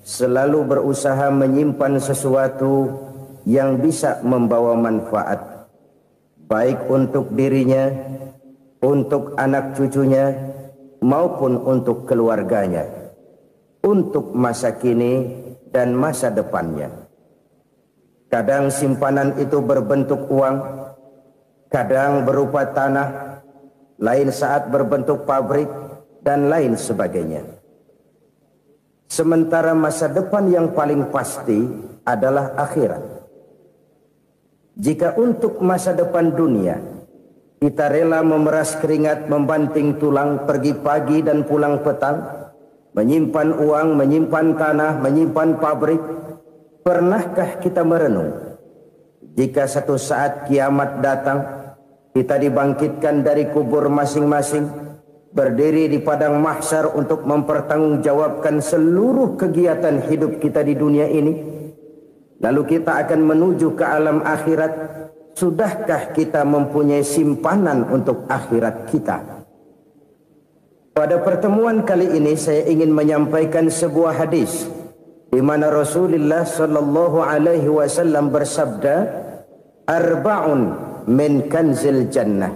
selalu berusaha menyimpan sesuatu yang bisa membawa manfaat, baik untuk dirinya, untuk anak cucunya, maupun untuk keluarganya, untuk masa kini dan masa depannya. Kadang simpanan itu berbentuk uang, kadang berupa tanah, lain saat berbentuk pabrik, dan lain sebagainya. Sementara masa depan yang paling pasti adalah akhirat. Jika untuk masa depan dunia kita rela memeras keringat, membanting tulang, pergi pagi dan pulang petang, menyimpan uang, menyimpan tanah, menyimpan pabrik, pernahkah kita merenung jika satu saat kiamat datang, kita dibangkitkan dari kubur masing-masing, berdiri di padang mahsyar untuk mempertanggungjawabkan seluruh kegiatan hidup kita di dunia ini? Lalu kita akan menuju ke alam akhirat. Sudahkah kita mempunyai simpanan untuk akhirat kita? Pada pertemuan kali ini saya ingin menyampaikan sebuah hadis di mana Rasulullah sallallahu alaihi wasallam bersabda, "Arba'un min kanzil jannah."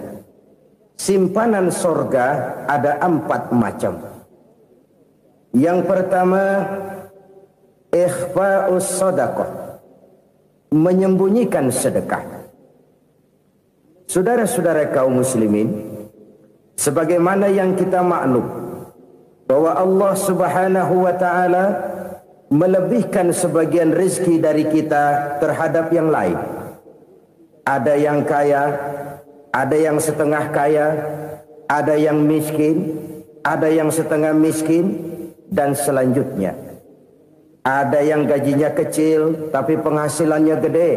Simpanan sorga ada 4 macam. Yang pertama, ikhfa'us sadaqah, menyembunyikan sedekah. Saudara-saudara kaum muslimin, sebagaimana yang kita maklum bahwa Allah Subhanahu wa taala melebihkan sebagian rezeki dari kita terhadap yang lain. Ada yang kaya, ada yang setengah kaya, ada yang miskin, ada yang setengah miskin, dan selanjutnya. Ada yang gajinya kecil tapi penghasilannya gede.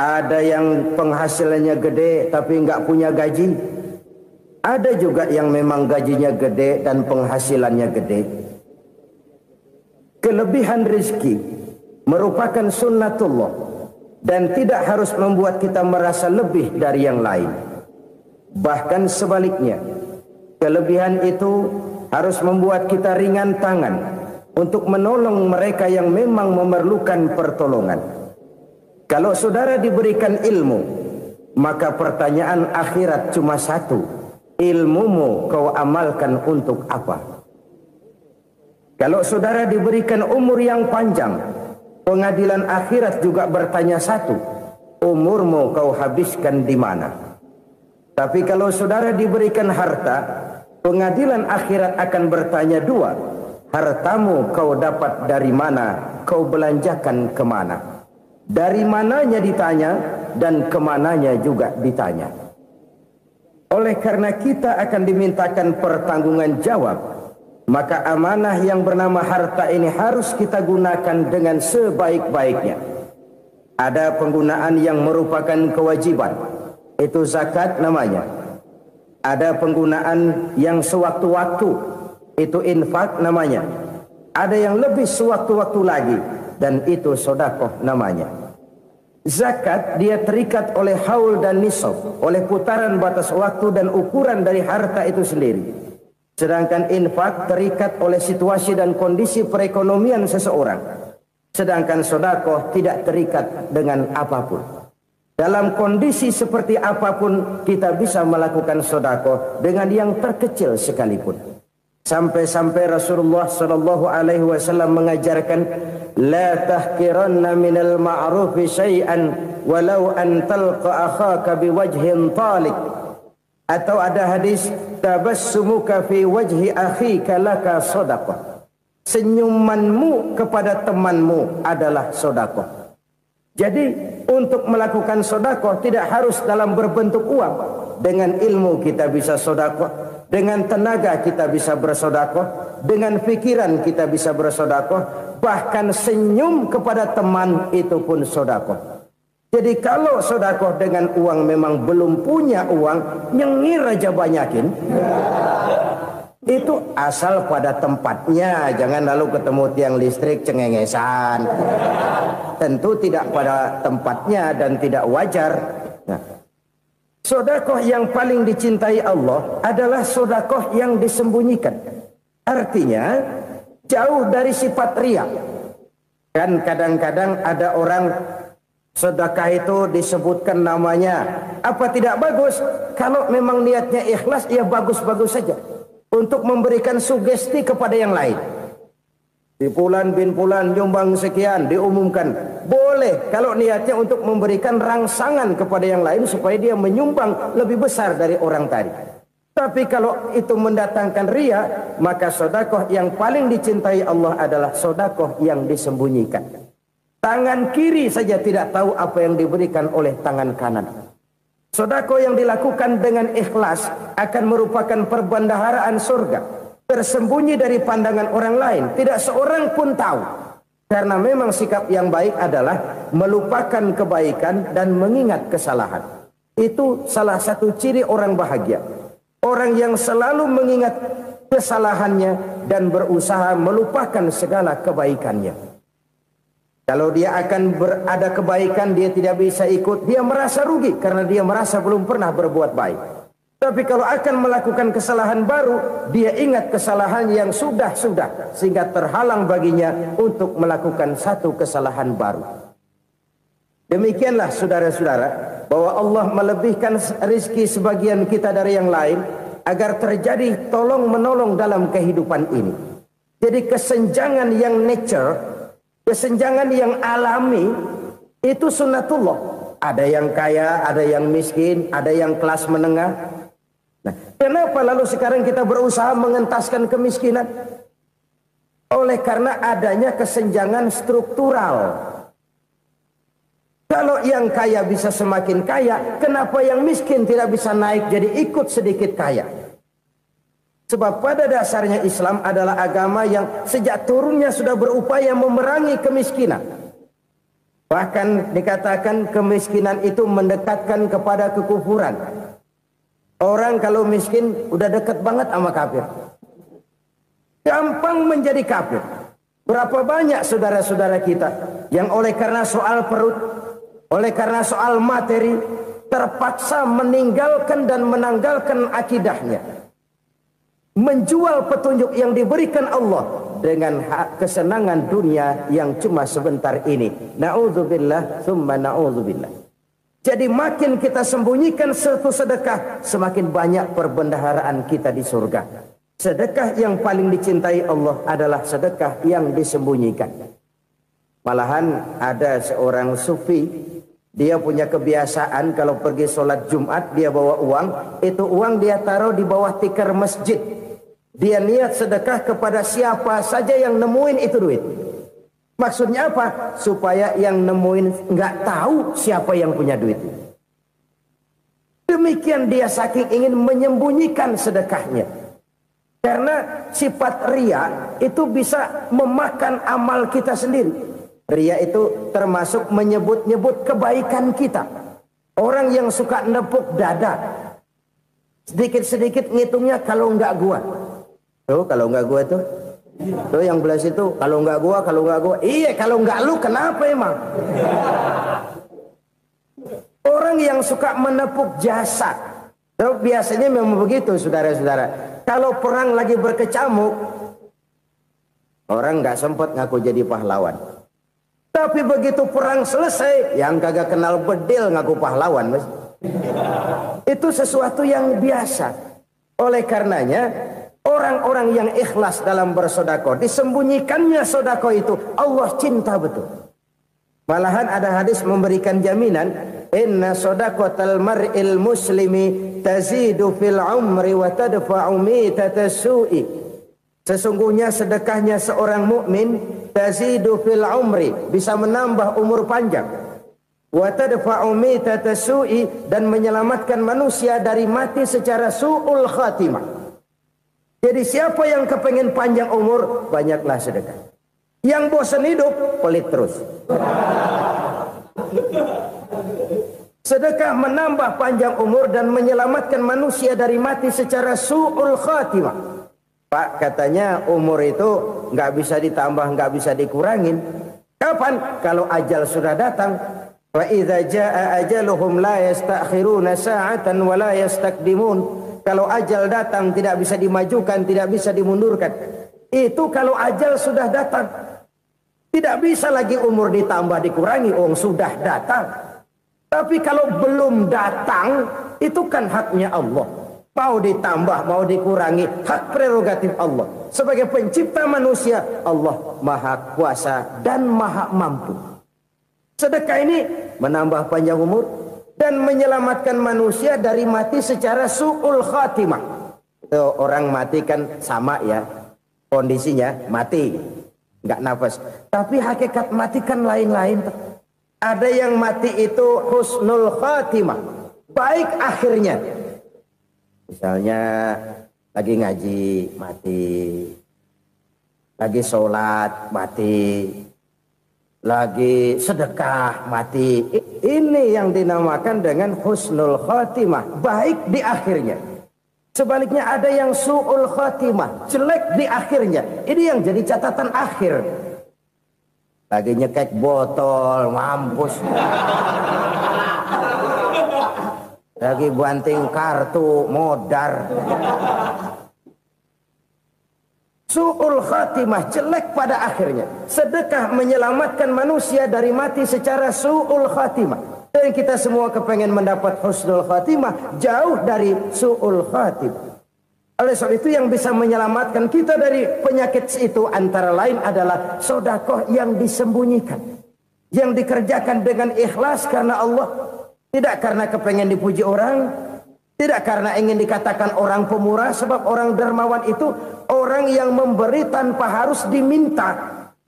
Ada yang penghasilannya gede tapi nggak punya gaji. Ada juga yang memang gajinya gede dan penghasilannya gede. Kelebihan rezeki merupakan sunnatullah dan tidak harus membuat kita merasa lebih dari yang lain. Bahkan sebaliknya, kelebihan itu harus membuat kita ringan tangan untuk menolong mereka yang memang memerlukan pertolongan. Kalau saudara diberikan ilmu, maka pertanyaan akhirat cuma satu: ilmumu kau amalkan untuk apa? Kalau saudara diberikan umur yang panjang, pengadilan akhirat juga bertanya satu: umurmu kau habiskan di mana? Tapi kalau saudara diberikan harta, pengadilan akhirat akan bertanya dua: hartamu kau dapat dari mana, kau belanjakan kemana? Dari mananya ditanya dan kemananya juga ditanya. Oleh karena kita akan dimintakan pertanggungan jawab, maka amanah yang bernama harta ini harus kita gunakan dengan sebaik-baiknya. Ada penggunaan yang merupakan kewajiban, itu zakat namanya. Ada penggunaan yang sewaktu-waktu, itu infak namanya. Ada yang lebih sewaktu-waktu lagi, dan itu sedekah namanya. Zakat dia terikat oleh haul dan nisab, oleh putaran batas waktu dan ukuran dari harta itu sendiri. Sedangkan infak terikat oleh situasi dan kondisi perekonomian seseorang. Sedangkan sedekah tidak terikat dengan apapun. Dalam kondisi seperti apapun kita bisa melakukan sedekah dengan yang terkecil sekalipun. Sampai-sampai Rasulullah sallallahu alaihi wasallam mengajarkan, la tahqiranna minal ma'rufi syai'an walau an talqa akhaka biwajhin talik. Atau ada hadis, tabassumuka fi wajhi akhika laka shadaqah. Senyumanmu kepada temanmu adalah sedekah. Jadi untuk melakukan sedekah tidak harus dalam berbentuk uang. Dengan ilmu kita bisa sedekah, dengan tenaga kita bisa bersedekah, dengan pikiran kita bisa bersedekah, bahkan senyum kepada teman itu pun sedekah. Jadi kalau sedekah dengan uang memang belum punya uang, nyengir aja banyakin. Itu asal pada tempatnya, jangan lalu ketemu tiang listrik cengengesan. Tentu tidak pada tempatnya dan tidak wajar. Nah, sedekah yang paling dicintai Allah adalah sedekah yang disembunyikan. Artinya, jauh dari sifat riya. Kan kadang-kadang ada orang sedekah itu disebutkan namanya, apa tidak bagus? Kalau memang niatnya ikhlas, ya bagus-bagus saja untuk memberikan sugesti kepada yang lain. Di Fulan bin Fulan nyumbang sekian, diumumkan. Boleh kalau niatnya untuk memberikan rangsangan kepada yang lain supaya dia menyumbang lebih besar dari orang tadi. Tapi kalau itu mendatangkan riya, maka sedekah yang paling dicintai Allah adalah sedekah yang disembunyikan. Tangan kiri saja tidak tahu apa yang diberikan oleh tangan kanan. Sedekah yang dilakukan dengan ikhlas akan merupakan perbendaharaan surga, tersembunyi dari pandangan orang lain, tidak seorang pun tahu. Karena memang sikap yang baik adalah melupakan kebaikan dan mengingat kesalahan. Itu salah satu ciri orang bahagia. Orang yang selalu mengingat kesalahannya dan berusaha melupakan segala kebaikannya. Kalau dia akan berada kebaikan, dia tidak bisa ikut, dia merasa rugi karena dia merasa belum pernah berbuat baik. Tapi kalau akan melakukan kesalahan baru, dia ingat kesalahan yang sudah-sudah, sehingga terhalang baginya untuk melakukan satu kesalahan baru. Demikianlah saudara-saudara, bahwa Allah melebihkan rizki sebagian kita dari yang lain, agar terjadi tolong-menolong dalam kehidupan ini. Jadi kesenjangan yang nature, kesenjangan yang alami, itu sunnatullah. Ada yang kaya, ada yang miskin, ada yang kelas menengah. Nah, kenapa lalu sekarang kita berusaha mengentaskan kemiskinan? Oleh karena adanya kesenjangan struktural. Kalau yang kaya bisa semakin kaya, kenapa yang miskin tidak bisa naik jadi ikut sedikit kaya? Sebab pada dasarnya Islam adalah agama yang sejak turunnya sudah berupaya memerangi kemiskinan. Bahkan dikatakan kemiskinan itu mendekatkan kepada kekufuran. Orang kalau miskin udah dekat banget sama kafir. Gampang menjadi kafir. Berapa banyak saudara-saudara kita yang oleh karena soal perut, oleh karena soal materi, terpaksa meninggalkan dan menanggalkan akidahnya. Menjual petunjuk yang diberikan Allah dengan kesenangan dunia yang cuma sebentar ini. Na'udzubillah, thumma na'udzubillah. Jadi makin kita sembunyikan satu sedekah, semakin banyak perbendaharaan kita di surga. Sedekah yang paling dicintai Allah adalah sedekah yang disembunyikan. Malahan ada seorang sufi, dia punya kebiasaan kalau pergi sholat Jumat dia bawa uang, itu uang dia taruh di bawah tikar masjid. Dia niat sedekah kepada siapa saja yang nemuin itu duit. Maksudnya apa? Supaya yang nemuin nggak tahu siapa yang punya duit. Demikian dia saking ingin menyembunyikan sedekahnya. Karena sifat riya itu bisa memakan amal kita sendiri. Riya itu termasuk menyebut-nyebut kebaikan kita. Orang yang suka nepuk dada, sedikit-sedikit ngitungnya kalau nggak gua. Tuh kalau nggak gua tuh. Tuh yang belas itu kalau nggak gua, kalau nggak gua. Iya kalau nggak lu kenapa emang? Orang yang suka menepuk jasad. Tuh biasanya memang begitu saudara-saudara. Kalau perang lagi berkecamuk, orang nggak sempat ngaku jadi pahlawan. Tapi begitu perang selesai, yang kagak kenal bedil ngaku pahlawan, mas. Itu sesuatu yang biasa. Oleh karenanya, orang-orang yang ikhlas dalam bersedekah, disembunyikannya sedekah itu, Allah cinta betul. Malahan ada hadis memberikan jaminan, inna sedaqatal mar'il muslimi tazidu fil umri wa tadfa'u mitatas su'i. Sesungguhnya sedekahnya seorang mukmin tazidu fil umri, bisa menambah umur panjang. Wa tadfa'u mitatas su'i, dan menyelamatkan manusia dari mati secara su'ul khatimah. Jadi siapa yang kepengen panjang umur, banyaklah sedekah. Yang bosan hidup, pelit terus. Sedekah menambah panjang umur dan menyelamatkan manusia dari mati secara su'ul khatimah. Pak, katanya umur itu nggak bisa ditambah, nggak bisa dikurangin. Kapan? Kalau ajal sudah datang. Wa idza jaa ajaluhum la yastakhiruna sa'atan wa la yastaqdimun. Kalau ajal datang tidak bisa dimajukan, tidak bisa dimundurkan. Itu kalau ajal sudah datang. Tidak bisa lagi umur ditambah dikurangi, sudah datang. Tapi kalau belum datang, itu kan haknya Allah. Mau ditambah, mau dikurangi, hak prerogatif Allah. Sebagai pencipta manusia, Allah maha kuasa dan maha mampu. Sedekah ini menambah panjang umur dan menyelamatkan manusia dari mati secara su'ul khatimah. Orang mati kan sama ya, kondisinya mati, nggak nafas. Tapi hakikat mati kan lain-lain. Ada yang mati itu husnul khatimah, baik akhirnya. Misalnya lagi ngaji mati, lagi sholat mati, lagi sedekah mati. Ini yang dinamakan dengan husnul khatimah, baik di akhirnya. Sebaliknya ada yang su'ul khatimah, jelek di akhirnya. Ini yang jadi catatan akhir. Lagi nyekek botol, mampus. Lagi banting kartu, modar. Su'ul khatimah, jelek pada akhirnya. Sedekah menyelamatkan manusia dari mati secara su'ul khatimah. Dan kita semua kepengen mendapat husnul khatimah, jauh dari su'ul khatimah. Oleh sebab itu yang bisa menyelamatkan kita dari penyakit itu antara lain adalah sedekah yang disembunyikan. Yang dikerjakan dengan ikhlas karena Allah. Tidak karena kepengen dipuji orang. Tidak karena ingin dikatakan orang pemurah. Sebab orang dermawan itu orang yang memberi tanpa harus diminta.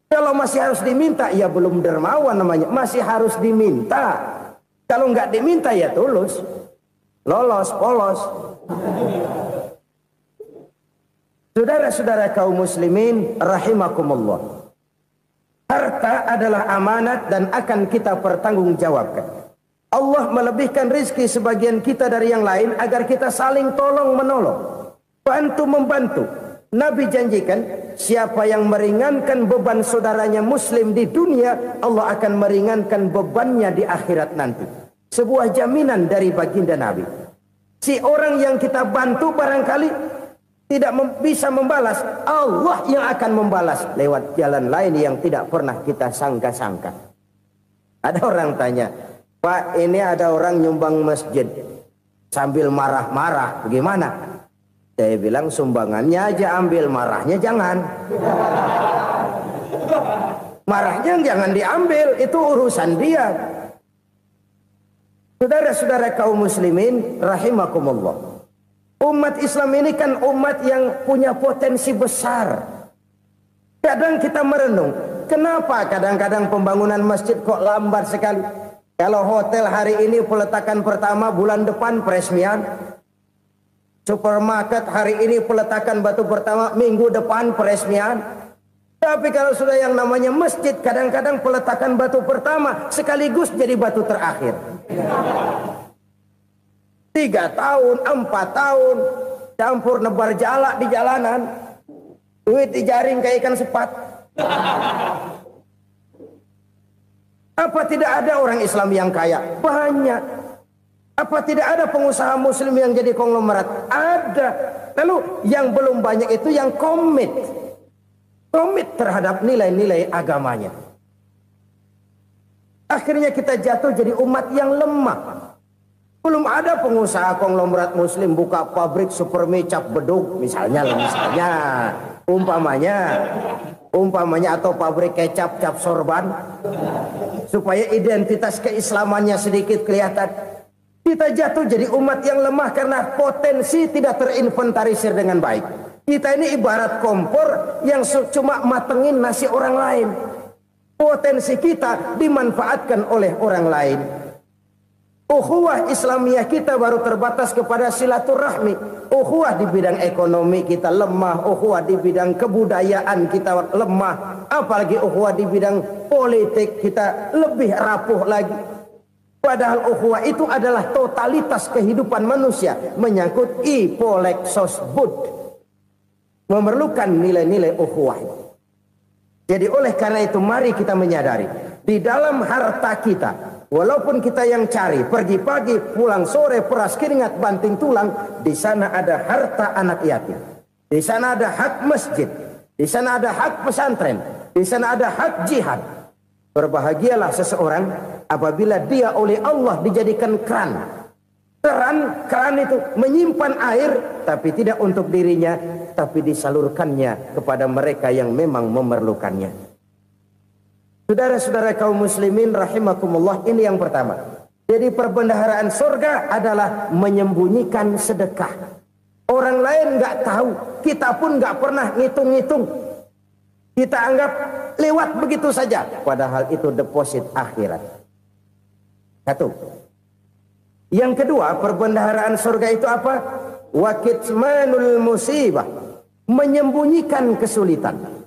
Kalau masih harus diminta, ya belum dermawan namanya. Masih harus diminta. Kalau nggak diminta ya tulus. Lolos, polos. Saudara-saudara kaum muslimin rahimakumullah. Harta adalah amanat dan akan kita pertanggungjawabkan. Allah melebihkan rizki sebagian kita dari yang lain agar kita saling tolong menolong, bantu membantu. Nabi janjikan siapa yang meringankan beban saudaranya muslim di dunia, Allah akan meringankan bebannya di akhirat nanti. Sebuah jaminan dari baginda Nabi. Si orang yang kita bantu barangkali tidak bisa membalas, Allah yang akan membalas lewat jalan lain yang tidak pernah kita sangka-sangka. Ada orang tanya, Pak, ini ada orang nyumbang masjid sambil marah-marah, bagaimana? Saya bilang sumbangannya aja ambil, marahnya jangan. Marahnya jangan diambil, itu urusan dia. Saudara-saudara kaum muslimin rahimakumullah. Umat Islam ini kan umat yang punya potensi besar. Kadang kita merenung, kenapa kadang-kadang pembangunan masjid kok lambat sekali? Kalau hotel hari ini peletakan pertama, bulan depan peresmian. Supermarket hari ini peletakan batu pertama, minggu depan peresmian. Tapi kalau sudah yang namanya masjid, kadang-kadang peletakan batu pertama sekaligus jadi batu terakhir. 3 tahun, 4 tahun, campur nebar jalak di jalanan, duit dijaring kayak ikan sepat. Apa tidak ada orang Islam yang kaya? Banyak. Apa tidak ada pengusaha muslim yang jadi konglomerat? Ada. Lalu yang belum banyak itu yang komit terhadap nilai-nilai agamanya. Akhirnya kita jatuh jadi umat yang lemah. Belum ada pengusaha konglomerat muslim buka pabrik supermi cap beduk misalnya umpamanya atau pabrik kecap cap sorban supaya identitas keislamannya sedikit kelihatan. Kita jatuh jadi umat yang lemah karena potensi tidak terinventarisir dengan baik. Kita ini ibarat kompor yang cuma matengin nasi orang lain. Potensi kita dimanfaatkan oleh orang lain. Ukhuwah Islamiyah kita baru terbatas kepada silaturahmi. Ukhuwah di bidang ekonomi kita lemah. Ukhuwah di bidang kebudayaan kita lemah. Apalagi ukhuwah di bidang politik kita lebih rapuh lagi. Padahal ukhuwah itu adalah totalitas kehidupan manusia. Menyangkut ipolek sosbud. Memerlukan nilai-nilai ukhuwah. Jadi oleh karena itu mari kita menyadari. Di dalam harta kita, walaupun kita yang cari, pergi pagi, pulang sore, peras keringat, banting tulang, di sana ada harta anak yatim. Di sana ada hak masjid. di sana ada hak pesantren, di sana ada hak jihad. Berbahagialah seseorang apabila dia oleh Allah dijadikan keran. Keran itu menyimpan air, tapi tidak untuk dirinya, tapi disalurkannya kepada mereka yang memang memerlukannya. Saudara-saudara kaum muslimin rahimakumullah, ini yang pertama. Jadi perbendaharaan surga adalah menyembunyikan sedekah. Orang lain nggak tahu, kita pun nggak pernah ngitung-ngitung. Kita anggap lewat begitu saja, padahal itu deposit akhirat. Satu. Yang kedua, perbendaharaan surga itu apa? Wa kitmanul musibah, menyembunyikan kesulitan.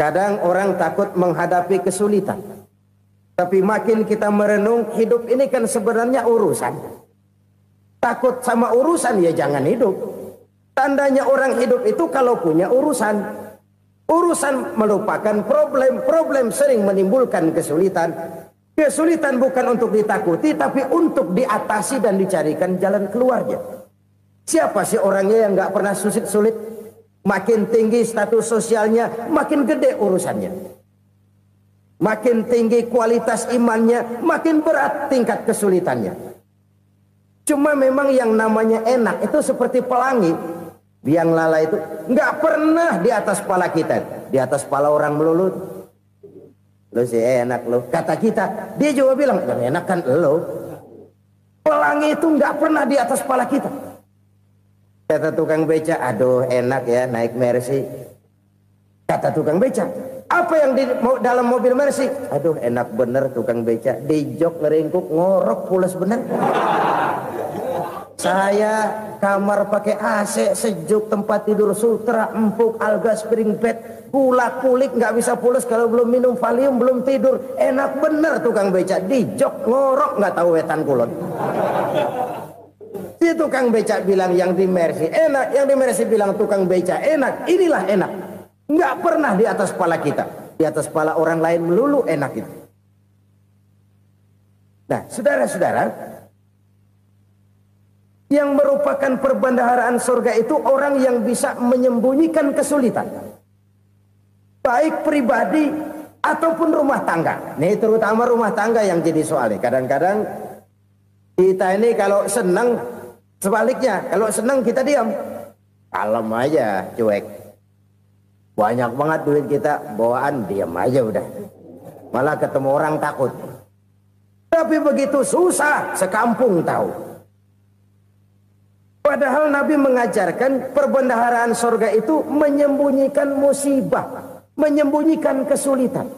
Kadang orang takut menghadapi kesulitan, tapi makin kita merenung, hidup ini kan sebenarnya urusan. Takut sama urusan, ya jangan hidup. Tandanya orang hidup itu kalau punya urusan. Urusan melupakan problem. Problem sering menimbulkan kesulitan. Kesulitan bukan untuk ditakuti, tapi untuk diatasi dan dicarikan jalan keluarnya. Siapa sih orangnya yang gak pernah sulit-sulit? Makin tinggi status sosialnya, makin gede urusannya. Makin tinggi kualitas imannya, makin berat tingkat kesulitannya. Cuma memang yang namanya enak itu seperti pelangi. Biang lala itu nggak pernah di atas kepala kita, di atas kepala orang melulu. Lo sih enak lo, kata kita. Dia juga bilang yang enak kan lo. Pelangi itu nggak pernah di atas kepala kita. Kata tukang beca, aduh enak ya naik Mercy. Kata tukang beca, apa yang di dalam mobil Mercy? Aduh enak bener tukang beca, di jok ngeringkuk ngorok pules bener. Saya kamar pakai AC sejuk, tempat tidur sutra empuk, alga spring bed, kulak kulik nggak bisa pules kalau belum minum Valium, belum tidur. Enak bener tukang beca, di jok ngorok nggak tahu wetan kulon. Si tukang beca bilang yang di Mercy enak, yang di Mercy bilang tukang beca enak. Inilah enak, nggak pernah di atas kepala kita, di atas kepala orang lain melulu enak itu. Nah, saudara-saudara, yang merupakan perbendaharaan surga itu orang yang bisa menyembunyikan kesulitan, baik pribadi ataupun rumah tangga. Nih terutama rumah tangga yang jadi soalnya. Kadang-kadang kita ini kalau senang, sebaliknya kalau senang kita diam, kalem aja, cuek. Banyak banget duit kita bawaan, diam aja udah. Malah ketemu orang takut. Tapi begitu susah, sekampung tahu. Padahal Nabi mengajarkan perbendaharaan surga itu menyembunyikan musibah, menyembunyikan kesulitan.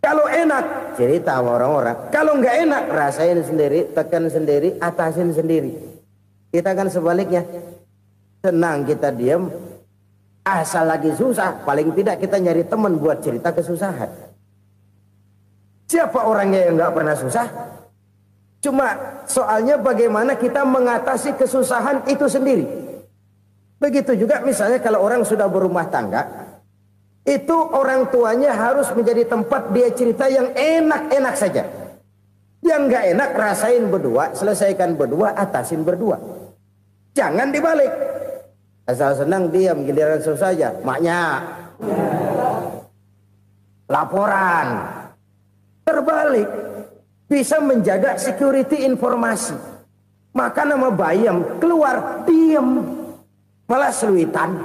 Kalau enak, cerita sama orang-orang. Kalau nggak enak, rasain sendiri, tekan sendiri, atasin sendiri. Kita kan sebaliknya, senang kita diam, asal lagi susah, paling tidak kita nyari teman buat cerita kesusahan. Siapa orangnya yang nggak pernah susah? Cuma soalnya bagaimana kita mengatasi kesusahan itu sendiri. Begitu juga misalnya kalau orang sudah berumah tangga, itu orang tuanya harus menjadi tempat dia cerita yang enak-enak saja. Yang nggak enak rasain berdua, selesaikan berdua, atasin berdua. Jangan dibalik. Asal senang diam, giliran susah saja. Maknya laporan. Terbalik. Bisa menjaga security informasi. Maka nama bayam keluar diam, malah seluitan.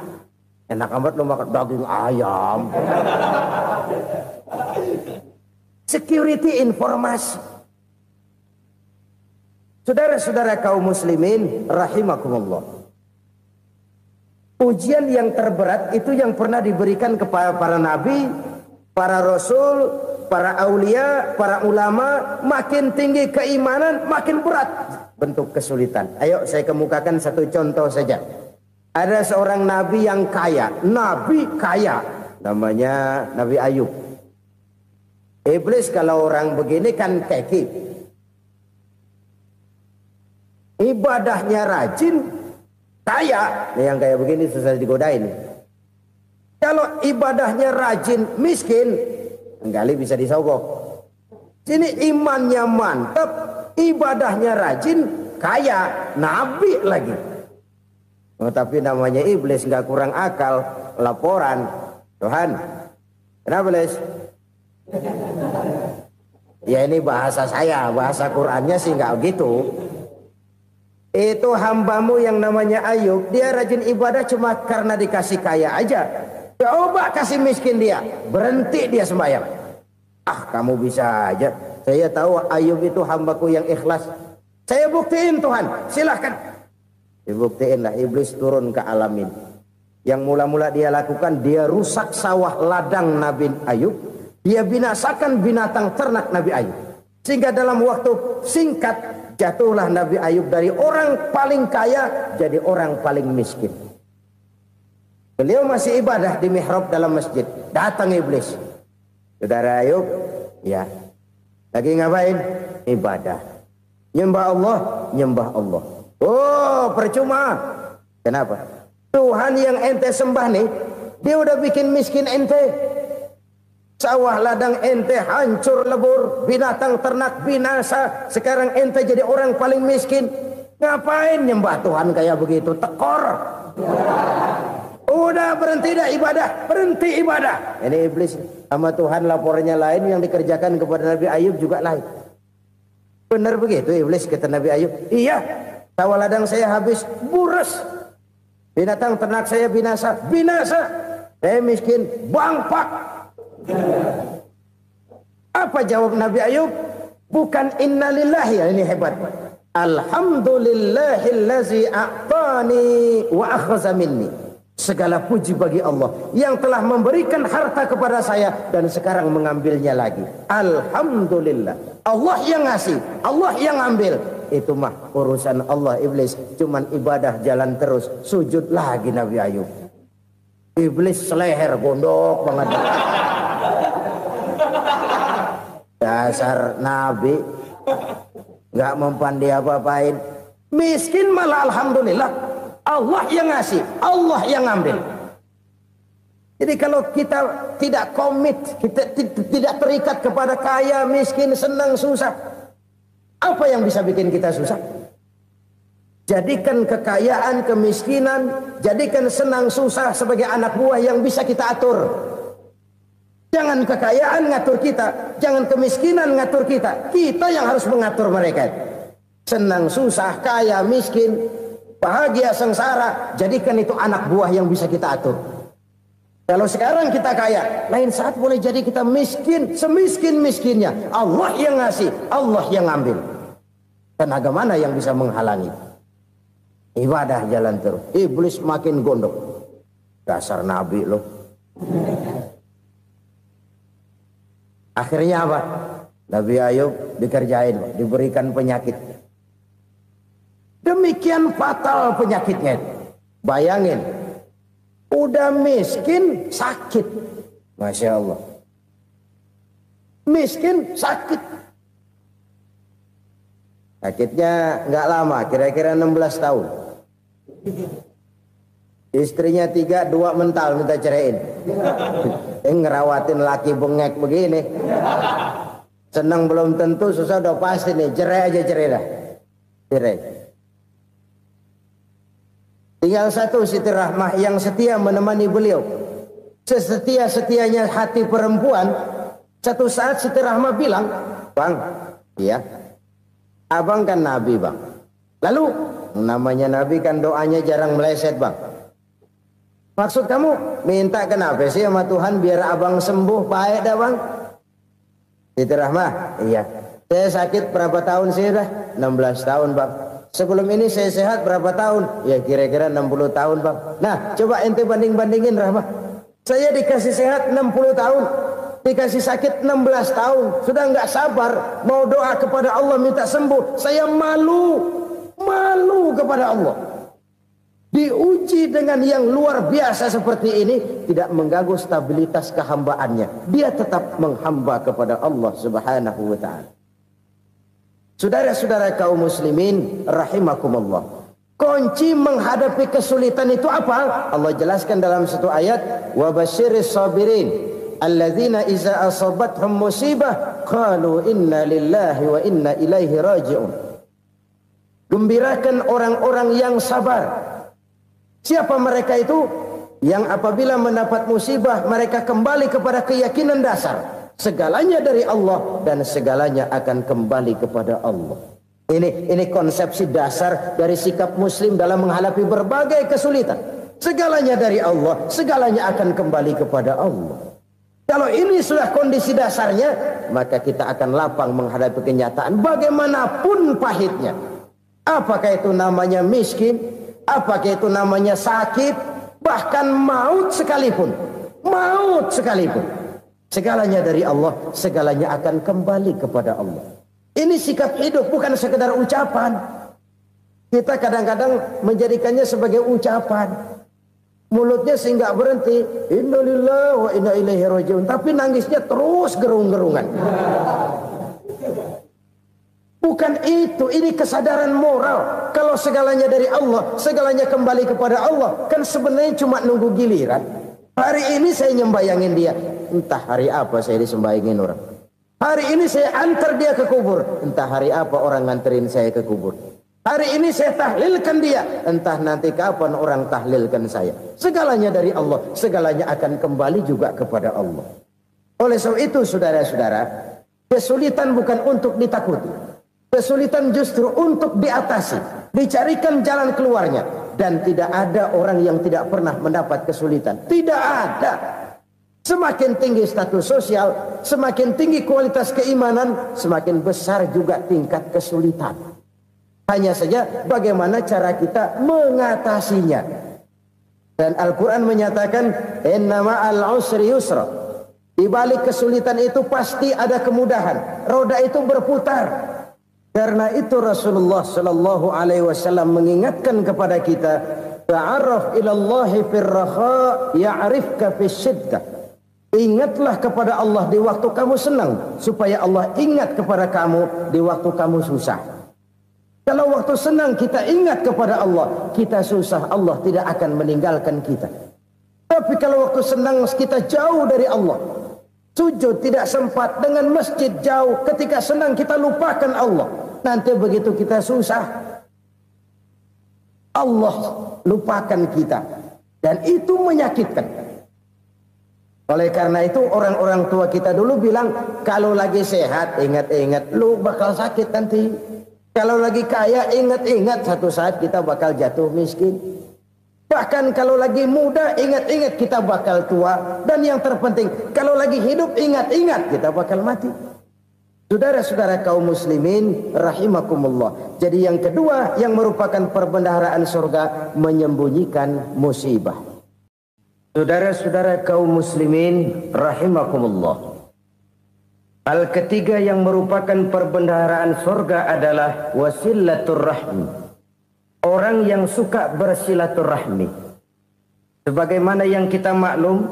Enak amat lo makan daging ayam. Security informasi. Saudara-saudara kaum muslimin rahimakumullah. Ujian yang terberat itu yang pernah diberikan kepada para nabi, para rasul, para aulia, para ulama. Makin tinggi keimanan, makin berat bentuk kesulitan. Ayo saya kemukakan satu contoh saja. Ada seorang nabi yang kaya, nabi kaya, namanya Nabi Ayub. Iblis kalau orang begini kan keki, ibadahnya rajin, kaya. Nih yang kayak begini susah digodain. Kalau ibadahnya rajin, miskin, kali bisa disogok. Sini imannya mantap, ibadahnya rajin, kaya, nabi lagi. Oh, tapi namanya iblis nggak kurang akal. laporan. Tuhan, kenapa Les? Ya ini bahasa saya, bahasa Qur'annya sih nggak gitu. Itu hambamu yang namanya Ayub, dia rajin ibadah cuma karena dikasih kaya aja. Coba kasih miskin dia, berhenti dia sembahyang. Ah, kamu bisa aja. Saya tahu Ayub itu hambaku yang ikhlas. Saya buktiin Tuhan, silahkan. Dibuktiin lah, iblis turun ke alamin. Yang mula-mula dia lakukan, dia rusak sawah ladang Nabi Ayub. Dia binasakan binatang ternak Nabi Ayub. Sehingga dalam waktu singkat, jatuhlah Nabi Ayub dari orang paling kaya jadi orang paling miskin. Beliau masih ibadah di mihrab dalam masjid. Datang iblis. Saudara Ayub, ya, lagi ngapain? Ibadah. Nyembah Allah, nyembah Allah. Oh, percuma. Kenapa? Tuhan yang ente sembah nih, dia udah bikin miskin ente. Sawah ladang ente hancur lebur, binatang ternak binasa. Sekarang ente jadi orang paling miskin. Ngapain nyembah Tuhan kayak begitu? Tekor. Udah berhenti dah ibadah, berhenti ibadah. Ini iblis sama Tuhan laporannya lain, yang dikerjakan kepada Nabi Ayub juga lain. Benar begitu iblis, kata Nabi Ayub. Iya, sawah ladang saya habis, buras. Binatang ternak saya binasa, binasa. Saya miskin, bangpak. Apa jawab Nabi Ayub? Bukan innalillahi, ini hebat. Alhamdulillahillazi a'tani wa akhza minni. Segala puji bagi Allah yang telah memberikan harta kepada saya dan sekarang mengambilnya lagi. Alhamdulillah. Allah yang ngasih, Allah yang ambil. Itu mah urusan Allah. Iblis cuman ibadah jalan terus, sujud lagi Nabi Ayub. Iblis seleher gondok banget. Dasar Nabi nggak mempan dia apa-apain. Miskin malah alhamdulillah. Allah yang ngasih, Allah yang ngambil. Jadi kalau kita tidak komit, kita tidak terikat kepada kaya, miskin, senang, susah, apa yang bisa bikin kita susah? Jadikan kekayaan, kemiskinan, jadikan senang, susah sebagai anak buah yang bisa kita atur. Jangan kekayaan ngatur kita, jangan kemiskinan ngatur kita. Kita yang harus mengatur mereka. Senang, susah, kaya, miskin, bahagia, sengsara, jadikan itu anak buah yang bisa kita atur. Kalau sekarang kita kaya, lain saat boleh jadi kita miskin, semiskin-miskinnya. Allah yang ngasih, Allah yang ngambil. Tenaga mana yang bisa menghalangi? Ibadah jalan terus. Iblis makin gondok. Dasar Nabi loh. Akhirnya apa? Nabi Ayub dikerjain, diberikan penyakit. Demikian fatal penyakitnya. Bayangin, udah miskin sakit. Masya Allah. Miskin sakit. Sakitnya nggak lama, kira-kira 16 tahun. Istrinya 3, 2 mental minta ceraiin. Ngerawatin laki bengek begini. Senang belum tentu, susah udah pasti nih. Cerai aja, cerai dah. Cerai. Tinggal satu Siti Rahmah yang setia menemani beliau. Sesetia-setianya hati perempuan. Satu saat Siti Rahmah bilang, "Bang, iya, abang kan Nabi bang. Lalu, namanya Nabi kan doanya jarang meleset bang. Maksud kamu minta kenapa sih sama Tuhan biar abang sembuh baik dah bang?" Siti Rahmah, iya. Saya sakit berapa tahun sih dah? 16 tahun bang. Sebelum ini saya sehat berapa tahun? Ya kira-kira 60 tahun bang. Nah coba ente banding-bandingin Rahmah. Saya dikasih sehat 60 tahun. Dikasih sakit 16 tahun. Sudah nggak sabar. Mau doa kepada Allah minta sembuh. Saya malu. Malu kepada Allah. Diuji dengan yang luar biasa seperti ini. Tidak mengganggu stabilitas kehambaannya. Dia tetap menghamba kepada Allah subhanahu wa ta'ala. Saudara-saudara kaum muslimin rahimakumullah. Kunci menghadapi kesulitan itu apa? Allah jelaskan dalam satu ayat, wa basyiris sabirin alladzina iza asabathum musibah qalu inna lillahi wa inna ilaihi raji'un. Gembirakan orang-orang yang sabar. Siapa mereka itu? yang apabila mendapat musibah mereka kembali kepada keyakinan dasar segalanya dari Allah dan segalanya akan kembali kepada Allah. Ini konsepsi dasar dari sikap muslim dalam menghadapi berbagai kesulitan. Segalanya dari Allah, segalanya akan kembali kepada Allah. Kalau ini sudah kondisi dasarnya, maka kita akan lapang menghadapi kenyataan bagaimanapun pahitnya. Apakah itu namanya miskin, apakah itu namanya sakit, bahkan maut sekalipun. Maut sekalipun. Segalanya dari Allah, segalanya akan kembali kepada Allah. Ini sikap hidup, bukan sekedar ucapan. Kita kadang-kadang menjadikannya sebagai ucapan. Mulutnya sehingga berhenti, innalillahi wa inna ilaihi rajiun, tapi nangisnya terus gerung-gerungan. Bukan itu, ini kesadaran moral. Kalau segalanya dari Allah, segalanya kembali kepada Allah, kan sebenarnya cuma nunggu giliran. Hari ini saya nyembayangin dia, entah hari apa saya disembayangin orang. Hari ini saya antar dia ke kubur, entah hari apa orang nganterin saya ke kubur. Hari ini saya tahlilkan dia, entah nanti kapan orang tahlilkan saya. Segalanya dari Allah, segalanya akan kembali juga kepada Allah. Oleh sebab itu saudara-saudara, kesulitan bukan untuk ditakuti. Kesulitan justru untuk diatasi, dicarikan jalan keluarnya. Dan tidak ada orang yang tidak pernah mendapat kesulitan. Tidak ada. Semakin tinggi status sosial, semakin tinggi kualitas keimanan, semakin besar juga tingkat kesulitan. Hanya saja bagaimana cara kita mengatasinya. Dan Al-Quran menyatakan, inna ma'al usri yusra. Di balik kesulitan itu pasti ada kemudahan. Roda itu berputar. Karena itu Rasulullah sallallahu alaihi wasallam mengingatkan kepada kita, ta'arraf ilallahi firraha ya'rifka fisyiddah. Ingatlah kepada Allah di waktu kamu senang, supaya Allah ingat kepada kamu di waktu kamu susah. Kalau waktu senang kita ingat kepada Allah, kita susah, Allah tidak akan meninggalkan kita. Tapi kalau waktu senang kita jauh dari Allah, sujud tidak sempat, dengan masjid jauh, ketika senang kita lupakan Allah. Nanti begitu kita susah, Allah lupakan kita. Dan itu menyakitkan. Oleh karena itu orang-orang tua kita dulu bilang, kalau lagi sehat ingat-ingat, lu bakal sakit nanti. Kalau lagi kaya ingat-ingat satu saat kita bakal jatuh miskin. Bahkan kalau lagi muda ingat-ingat kita bakal tua. Dan yang terpenting, kalau lagi hidup ingat-ingat kita bakal mati. Saudara-saudara kaum muslimin rahimakumullah. Jadi yang kedua yang merupakan perbendaharaan surga, menyembunyikan musibah. Saudara-saudara kaum muslimin rahimakumullah. Hal ketiga yang merupakan perbendaharaan surga adalah wasilatur rahmi. Orang yang suka bersilaturahmi. Sebagaimana yang kita maklum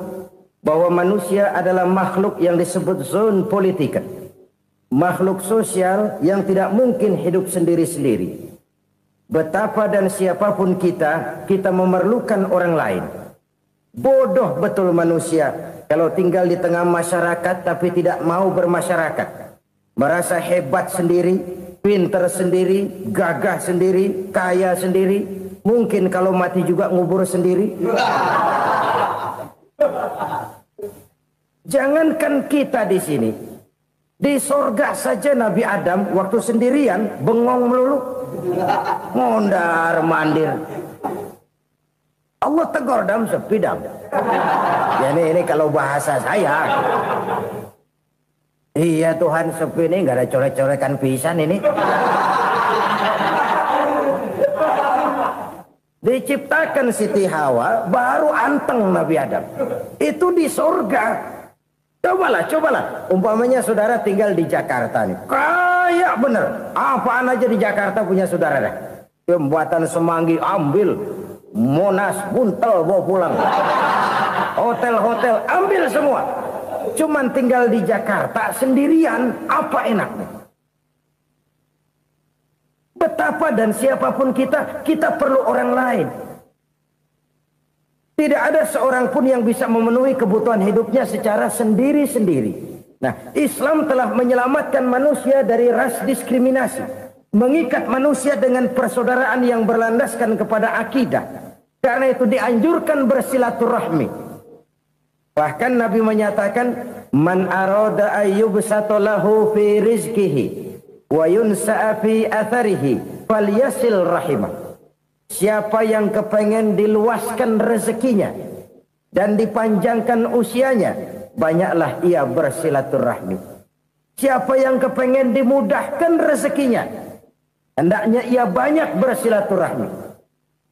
bahwa manusia adalah makhluk yang disebut zon politika. Makhluk sosial yang tidak mungkin hidup sendiri-sendiri. Betapa dan siapapun kita memerlukan orang lain. Bodoh betul manusia kalau tinggal di tengah masyarakat tapi tidak mau bermasyarakat. Merasa hebat sendiri, pinter sendiri, gagah sendiri, kaya sendiri. Mungkin kalau mati juga ngubur sendiri. Jangankan kita di sini, di sorga saja Nabi Adam waktu sendirian bengong melulu, mondar mandir. Allah tegur dam sepi dam. Ya ini kalau bahasa saya. Iya Tuhan sepi ini nggak ada coret-corekan pisan ini. Diciptakan Siti Hawa baru anteng Nabi Adam. Itu di sorga. Cobalah. Umpamanya saudara tinggal di Jakarta nih. Kayak bener. Apaan aja di Jakarta punya saudara dah. Jembatan Semanggi ambil. Monas, Buntel bawa pulang. Hotel-hotel ambil semua. Cuman tinggal di Jakarta sendirian, apa enaknya? Betapa dan siapapun kita perlu orang lain. Tidak ada seorang pun yang bisa memenuhi kebutuhan hidupnya secara sendiri-sendiri. Nah, Islam telah menyelamatkan manusia dari ras diskriminasi. Mengikat manusia dengan persaudaraan yang berlandaskan kepada akidah. Karena itu dianjurkan bersilaturahmi. Bahkan Nabi menyatakan, man arada ayyubsata lahu fi rizqihi wa yunsa'a fi atharihi falyasil rahimah. Siapa yang kepengen diluaskan rezekinya dan dipanjangkan usianya, banyaklah ia bersilaturahmi. Siapa yang kepengen dimudahkan rezekinya, hendaknya ia banyak bersilaturahmi.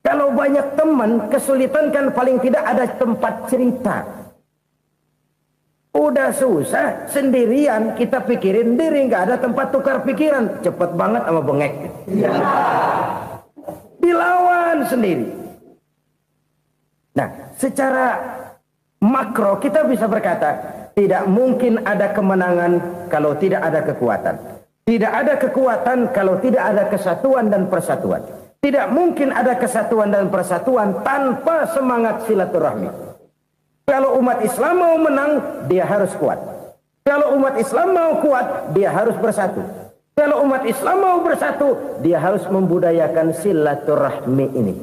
Kalau banyak teman, kesulitan kan paling tidak ada tempat cerita. Udah susah, sendirian kita pikirin diri, nggak ada tempat tukar pikiran. Cepet banget sama bengek. Dilawan sendiri. Nah, secara makro kita bisa berkata, tidak mungkin ada kemenangan kalau tidak ada kekuatan. Tidak ada kekuatan kalau tidak ada kesatuan dan persatuan. Tidak mungkin ada kesatuan dan persatuan tanpa semangat silaturahmi. Kalau umat Islam mau menang, dia harus kuat. Kalau umat Islam mau kuat, dia harus bersatu. Kalau umat Islam mau bersatu, dia harus membudayakan silaturahmi ini.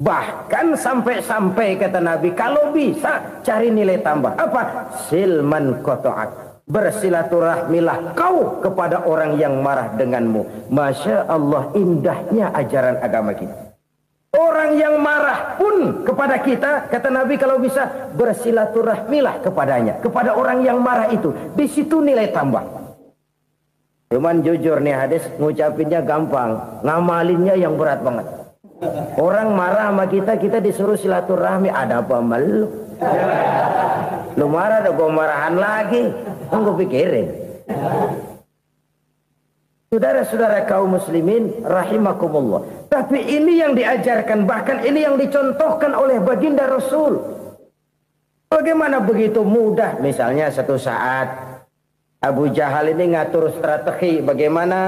Bahkan sampai-sampai kata Nabi, kalau bisa cari nilai tambah. Apa? Silman qata'ak. Bersilaturahmilah kau kepada orang yang marah denganmu. Masya Allah, indahnya ajaran agama kita. Orang yang marah pun kepada kita, kata Nabi, kalau bisa bersilaturahmilah kepadanya, kepada orang yang marah itu. Di situ nilai tambah. Cuman jujur nih hadis, ngucapinnya gampang, ngamalinnya yang berat banget. Orang marah sama kita, kita disuruh silaturahmi, ada apa malu? Lu marah, ada gua marahan lagi. Tunggu pikirin. Saudara-saudara kaum muslimin rahimakumullah. Tapi ini yang diajarkan, bahkan ini yang dicontohkan oleh baginda Rasul. Bagaimana begitu mudah, misalnya satu saat Abu Jahal ini ngatur strategi bagaimana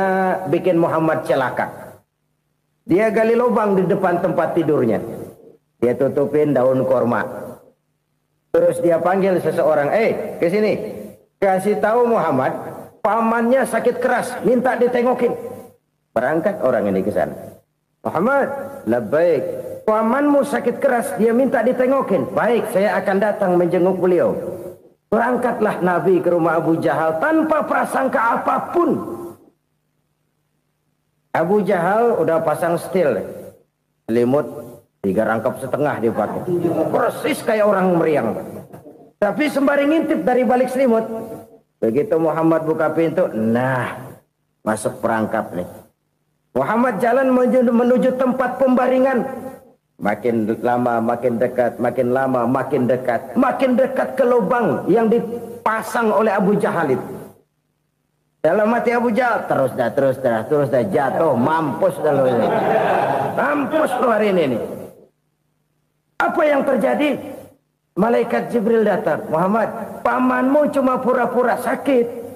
bikin Muhammad celaka. Dia gali lubang di depan tempat tidurnya. Dia tutupin daun korma. Terus dia panggil seseorang, ke sini. Kasih tahu Muhammad, pamannya sakit keras, minta ditengokin. Berangkat orang ini ke sana. Muhammad, labbaik. Pamanmu sakit keras, dia minta ditengokin. Baik, saya akan datang menjenguk beliau. Berangkatlah Nabi ke rumah Abu Jahal tanpa prasangka apapun. Abu Jahal udah pasang setil, selimut 3 rangkap setengah dipakai. Persis kayak orang meriang. Tapi sembari ngintip dari balik selimut, begitu Muhammad buka pintu, nah masuk perangkap nih. Muhammad jalan menuju tempat pembaringan. Makin lama makin dekat, makin lama makin dekat. Makin dekat ke lubang yang dipasang oleh Abu Jahal itu. Dalam hati Abu Jahal, terus dah jatuh, mampus dah lo ini. Mampus lo hari ini nih. Apa yang terjadi? Malaikat Jibril datang. Muhammad, pamanmu cuma pura-pura sakit.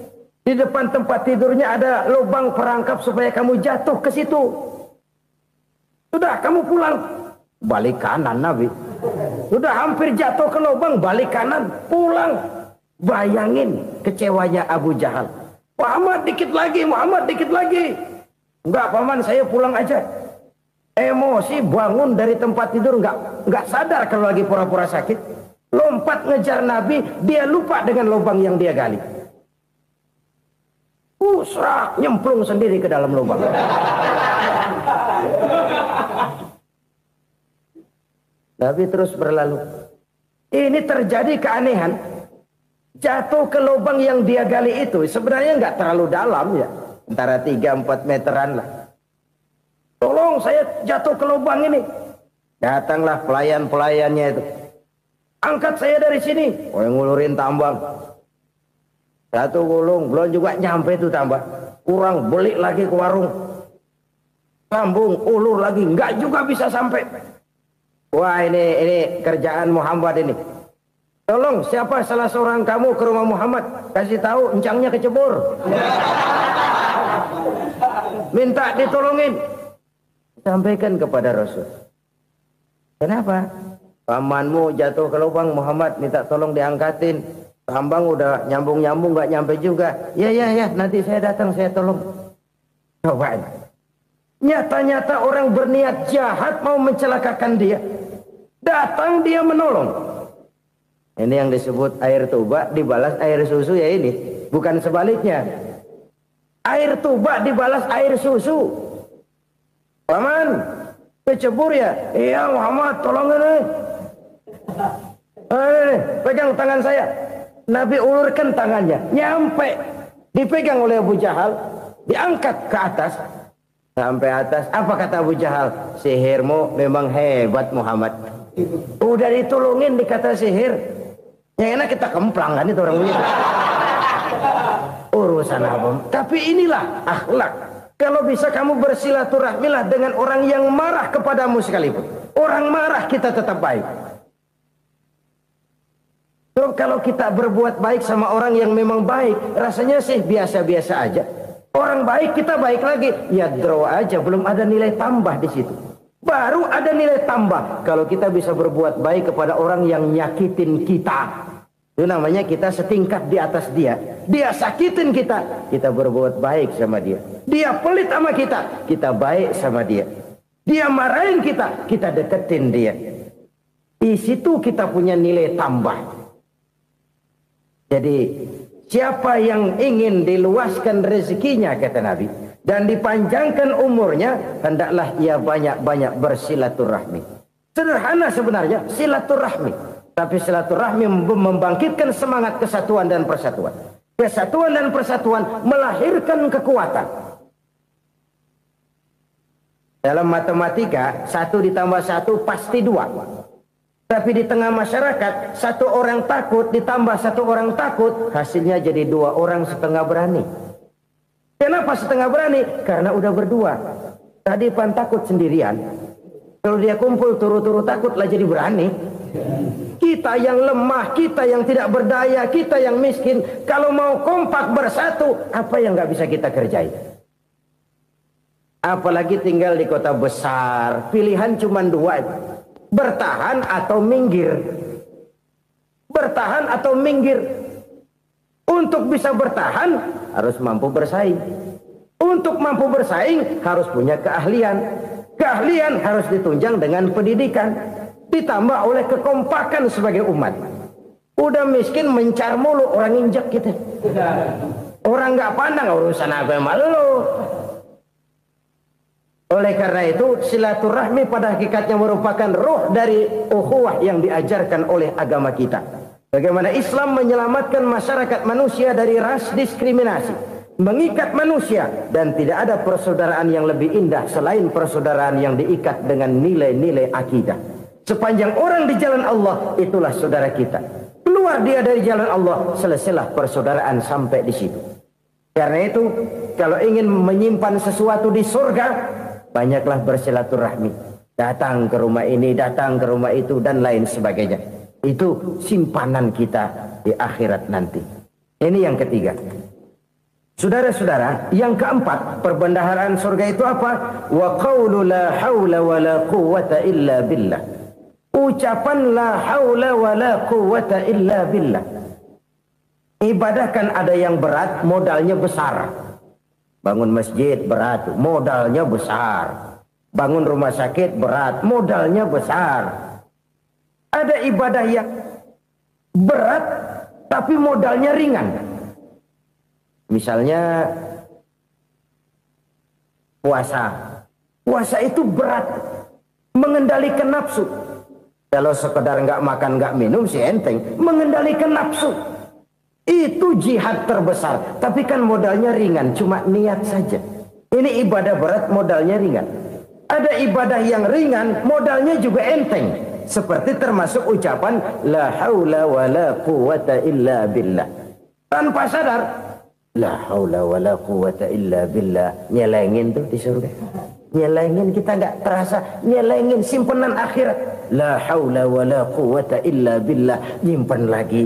Di depan tempat tidurnya ada lubang perangkap supaya kamu jatuh ke situ. Sudah, kamu pulang. Balik kanan Nabi. Sudah hampir jatuh ke lubang, balik kanan, pulang. Bayangin kecewanya Abu Jahal. Muhammad dikit lagi, Muhammad dikit lagi. Enggak paman, saya pulang aja. Emosi bangun dari tempat tidur, enggak sadar kalau lagi pura-pura sakit. Lompat ngejar Nabi, dia lupa dengan lubang yang dia gali. Serak, nyemplung sendiri ke dalam lubang. Nabi terus berlalu. Ini terjadi keanehan. Jatuh ke lubang yang dia gali itu sebenarnya nggak terlalu dalam ya, antara 3-4 meteran lah. Tolong saya jatuh ke lubang ini. Datanglah pelayan-pelayannya itu. Angkat saya dari sini. Oh, yang ngulurin tambang. Satu gulung, belum juga nyampe itu tambang. Kurang, beli lagi ke warung. Sambung, ulur lagi, nggak juga bisa sampai. Wah, ini kerjaan Muhammad ini. Tolong, siapa salah seorang kamu ke rumah Muhammad, kasih tahu encangnya kecebur. Minta ditolongin. Sampaikan kepada Rasul. Kenapa? Pamanmu jatuh ke lubang, Muhammad minta tolong diangkatin. Tambang udah nyambung-nyambung nggak nyampe juga. Ya, nanti saya datang, saya tolong. Coba. Nyata-nyata orang berniat jahat mau mencelakakan dia. Datang dia menolong. Ini yang disebut air tuba dibalas air susu ya ini. Bukan sebaliknya. Air tuba dibalas air susu. Paman, kecebur ya? Iya Muhammad, tolong ini. Pegang tangan saya. Nabi ulurkan tangannya. Nyampe. Dipegang oleh Abu Jahal. Diangkat ke atas. Sampai atas. Apa kata Abu Jahal? Sihirmu memang hebat Muhammad. Udah ditolongin dikata sihir. Yang enak kita kemplang kan itu orang begitu. Urusan apa? Tapi inilah akhlak. Kalau bisa kamu bersilaturahmilah dengan orang yang marah kepadamu sekalipun. Orang marah kita tetap baik. So, kalau kita berbuat baik sama orang yang memang baik, rasanya sih biasa-biasa aja. Orang baik kita baik lagi, ya draw aja, belum ada nilai tambah di situ. Baru ada nilai tambah kalau kita bisa berbuat baik kepada orang yang nyakitin kita. Itu namanya kita setingkat di atas dia. Dia sakitin kita, kita berbuat baik sama dia. Dia pelit sama kita, kita baik sama dia. Dia marahin kita, kita deketin dia. Di situ kita punya nilai tambah. Jadi siapa yang ingin diluaskan rezekinya kata Nabi dan dipanjangkan umurnya, hendaklah ia banyak-banyak bersilaturahmi. Sederhana sebenarnya silaturahmi, tapi silaturahmi membangkitkan semangat kesatuan dan persatuan. Kesatuan dan persatuan melahirkan kekuatan. Dalam matematika 1 ditambah 1 pasti 2. Tapi di tengah masyarakat, 1 orang takut ditambah 1 orang takut, hasilnya jadi 2 orang setengah berani. Kenapa setengah berani? Karena udah berdua. Tadi pan takut sendirian. Kalau dia kumpul turu-turu takutlah jadi berani. Kita yang lemah, kita yang tidak berdaya, kita yang miskin, kalau mau kompak bersatu, apa yang nggak bisa kita kerjain? Apalagi tinggal di kota besar, pilihan cuma 2. Bertahan atau minggir. Bertahan atau minggir. Untuk bisa bertahan harus mampu bersaing. Untuk mampu bersaing harus punya keahlian. Keahlian harus ditunjang dengan pendidikan. Ditambah oleh kekompakan sebagai umat. Udah miskin mencar mulu orang injak kita. Orang nggak pandang urusan apa yang malu. Oleh karena itu silaturahmi pada hakikatnya merupakan roh dari ukhuwah yang diajarkan oleh agama kita. Bagaimana Islam menyelamatkan masyarakat manusia dari ras diskriminasi, mengikat manusia, dan tidak ada persaudaraan yang lebih indah selain persaudaraan yang diikat dengan nilai-nilai akidah. Sepanjang orang di jalan Allah, itulah saudara kita. Keluar dia dari jalan Allah, selesailah persaudaraan sampai di situ. Karena itu, kalau ingin menyimpan sesuatu di surga, banyaklah bersilaturahmi. Datang ke rumah ini, datang ke rumah itu, dan lain sebagainya. Itu simpanan kita di akhirat nanti. Ini yang ketiga. Saudara-saudara, yang keempat, perbendaharaan surga itu apa? Wa qawlu la hawla wa la quwwata illa billah. Ucapan la hawla wa la quwwata illa billah. Ibadah kan ada yang berat, modalnya besar. Bangun masjid berat, modalnya besar. Bangun rumah sakit berat, modalnya besar. Ada ibadah yang berat tapi modalnya ringan. Misalnya puasa. Puasa itu berat, mengendalikan nafsu. Kalau sekedar nggak makan nggak minum sih enteng, mengendalikan nafsu. Itu jihad terbesar, tapi kan modalnya ringan, cuma niat saja. Ini ibadah berat, modalnya ringan. Ada ibadah yang ringan, modalnya juga enteng. Seperti termasuk ucapan la haula wa la quwwata illa billah. Tanpa sadar, la haula wa la quwwata illa billah. Nyelengin tuh di surga. Nyelengin, kita nggak terasa, nyelengin simpanan akhirat. La haula wa la quwwata illa billah. Nyimpan lagi.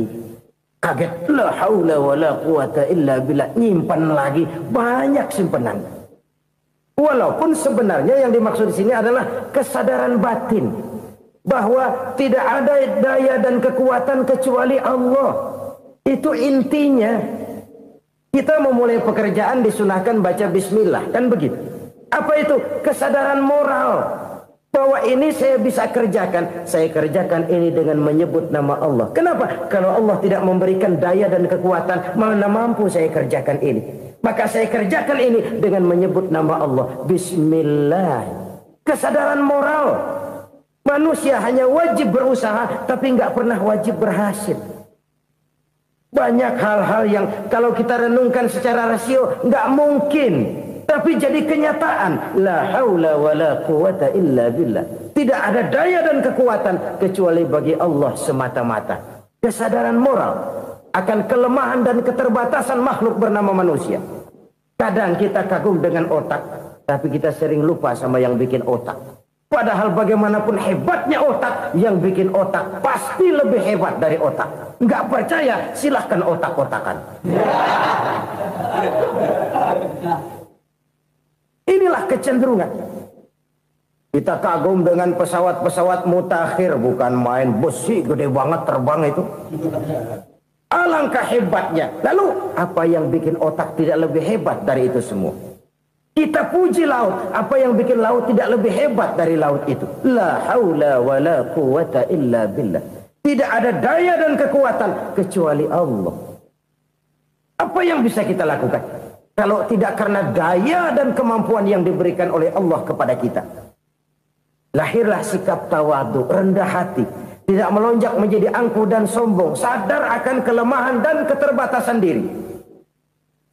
Kaget, la haula wa la quwata illa billah, nyimpan lagi, banyak simpanan. Walaupun sebenarnya yang dimaksud di sini adalah kesadaran batin bahwa tidak ada daya dan kekuatan kecuali Allah. Itu intinya. Kita memulai pekerjaan disunahkan baca bismillah, kan begitu. Apa itu? Kesadaran moral Bahwa ini saya bisa kerjakan. Saya kerjakan ini dengan menyebut nama Allah. Kenapa? Kalau Allah tidak memberikan daya dan kekuatan, mana mampu saya kerjakan ini. Maka saya kerjakan ini dengan menyebut nama Allah. Bismillah. Kesadaran moral. Manusia hanya wajib berusaha, tapi nggak pernah wajib berhasil. Banyak hal-hal yang kalau kita renungkan secara rasio nggak mungkin, tapi jadi kenyataan. La haula wala quwata illa billah. Tidak ada daya dan kekuatan kecuali bagi Allah semata-mata. Kesadaran moral akan kelemahan dan keterbatasan makhluk bernama manusia. Kadang kita kagum dengan otak, tapi kita sering lupa sama yang bikin otak. Padahal bagaimanapun hebatnya otak, yang bikin otak pasti lebih hebat dari otak. Nggak percaya, silahkan otak-otakan. Inilah kecenderungan. Kita kagum dengan pesawat-pesawat mutakhir, bukan main, besi gede banget terbang itu. Alangkah hebatnya. Lalu apa yang bikin otak tidak lebih hebat dari itu semua? Kita puji laut, apa yang bikin laut tidak lebih hebat dari laut itu? La haula wala quwata illa billah. Tidak ada daya dan kekuatan kecuali Allah. Apa yang bisa kita lakukan kalau tidak karena daya dan kemampuan yang diberikan oleh Allah kepada kita? Lahirlah sikap tawadu, rendah hati, tidak melonjak menjadi angkuh dan sombong, sadar akan kelemahan dan keterbatasan diri.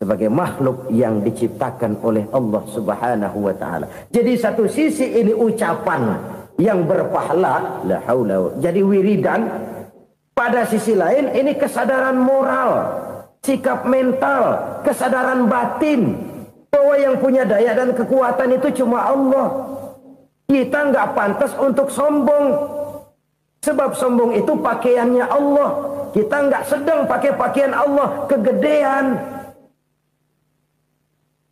Sebagai makhluk yang diciptakan oleh Allah Subhanahu wa ta'ala. Jadi satu sisi ini ucapan yang berpahala, la haula, jadi wiridan. Pada sisi lain ini kesadaran moral, sikap mental, kesadaran batin, bahwa yang punya daya dan kekuatan itu cuma Allah. Kita nggak pantas untuk sombong, sebab sombong itu pakaiannya Allah. Kita nggak sedang pakai pakaian Allah, kegedean.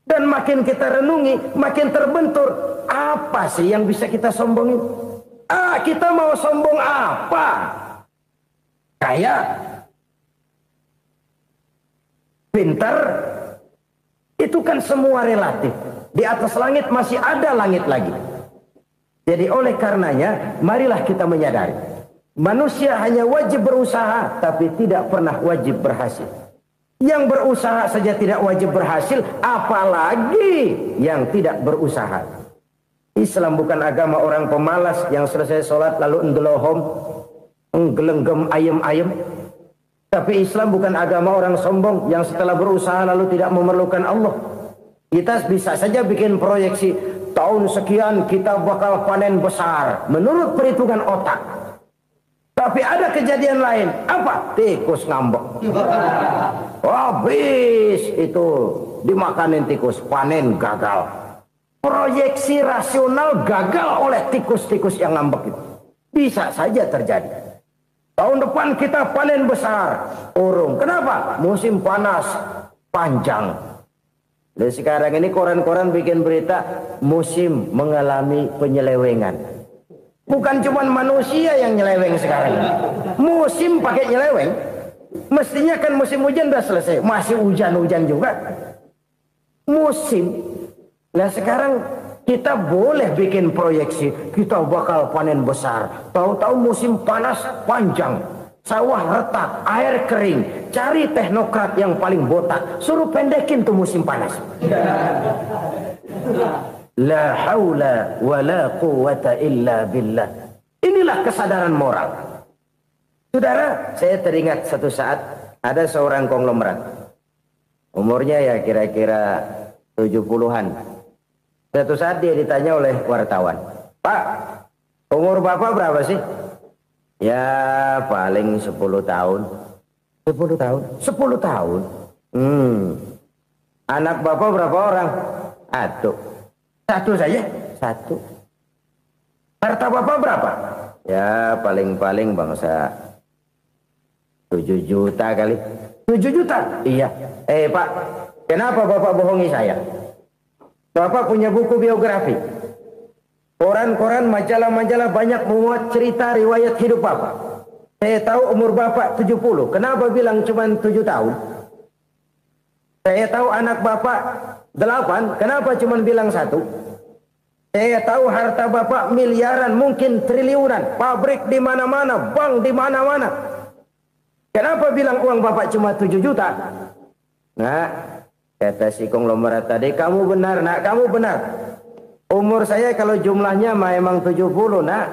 Dan makin kita renungi, makin terbentur. Apa sih yang bisa kita sombongin? Kita mau sombong apa? Kaya? Pintar? Itu kan semua relatif. Di atas langit masih ada langit lagi. Jadi oleh karenanya, marilah kita menyadari. Manusia hanya wajib berusaha, tapi tidak pernah wajib berhasil. Yang berusaha saja tidak wajib berhasil, apalagi yang tidak berusaha. Islam bukan agama orang pemalas yang selesai sholat lalu endelohom, enggelenggem ayem-ayem. Tapi Islam bukan agama orang sombong yang setelah berusaha lalu tidak memerlukan Allah. Kita bisa saja bikin proyeksi, tahun sekian kita bakal panen besar menurut perhitungan otak. Tapi ada kejadian lain. Apa? Tikus ngambek. Habis itu dimakanin tikus, panen gagal. Proyeksi rasional gagal oleh tikus-tikus yang ngambek itu. Bisa saja terjadi. Tahun depan kita panen besar, urung. Kenapa? Musim panas panjang. Dan sekarang ini koran-koran bikin berita musim mengalami penyelewengan. Bukan cuma manusia yang nyeleweng sekarang. Musim pakai nyeleweng. Mestinya kan musim hujan udah selesai. Masih hujan-hujan juga. Musim. Nah sekarang kita boleh bikin proyeksi. Kita bakal panen besar. Tahu-tahu musim panas panjang. Sawah retak, air kering. Cari teknokrat yang paling botak. Suruh pendekin tuh musim panas. La haula wa la quwata illa billah. Inilah kesadaran moral. Saudara, saya teringat satu saat ada seorang konglomerat. Umurnya ya kira-kira 70-an. Satu saat dia ditanya oleh wartawan, "Pak, umur Bapak berapa sih?" "Ya paling 10 tahun." 10 tahun? 10 tahun? Anak Bapak berapa orang? Satu saja? Satu. Harta Bapak berapa? Ya paling-paling bangsa 7 juta kali. 7 juta? Iya. Pak, kenapa Bapak bohongi saya? Bapak punya buku biografi. Koran-koran, majalah-majalah banyak memuat cerita riwayat hidup Bapak. Saya tahu umur Bapak 70. Kenapa bilang cuma 7 tahun? Saya tahu anak Bapak 8. Kenapa cuma bilang 1? Saya tahu harta bapak miliaran, mungkin triliunan, pabrik di mana-mana, bank di mana-mana. Kenapa bilang uang bapak cuma 7 juta? Nah, kata si konglomerat tadi, kamu benar nak, kamu benar. Umur saya kalau jumlahnya memang 70 nak.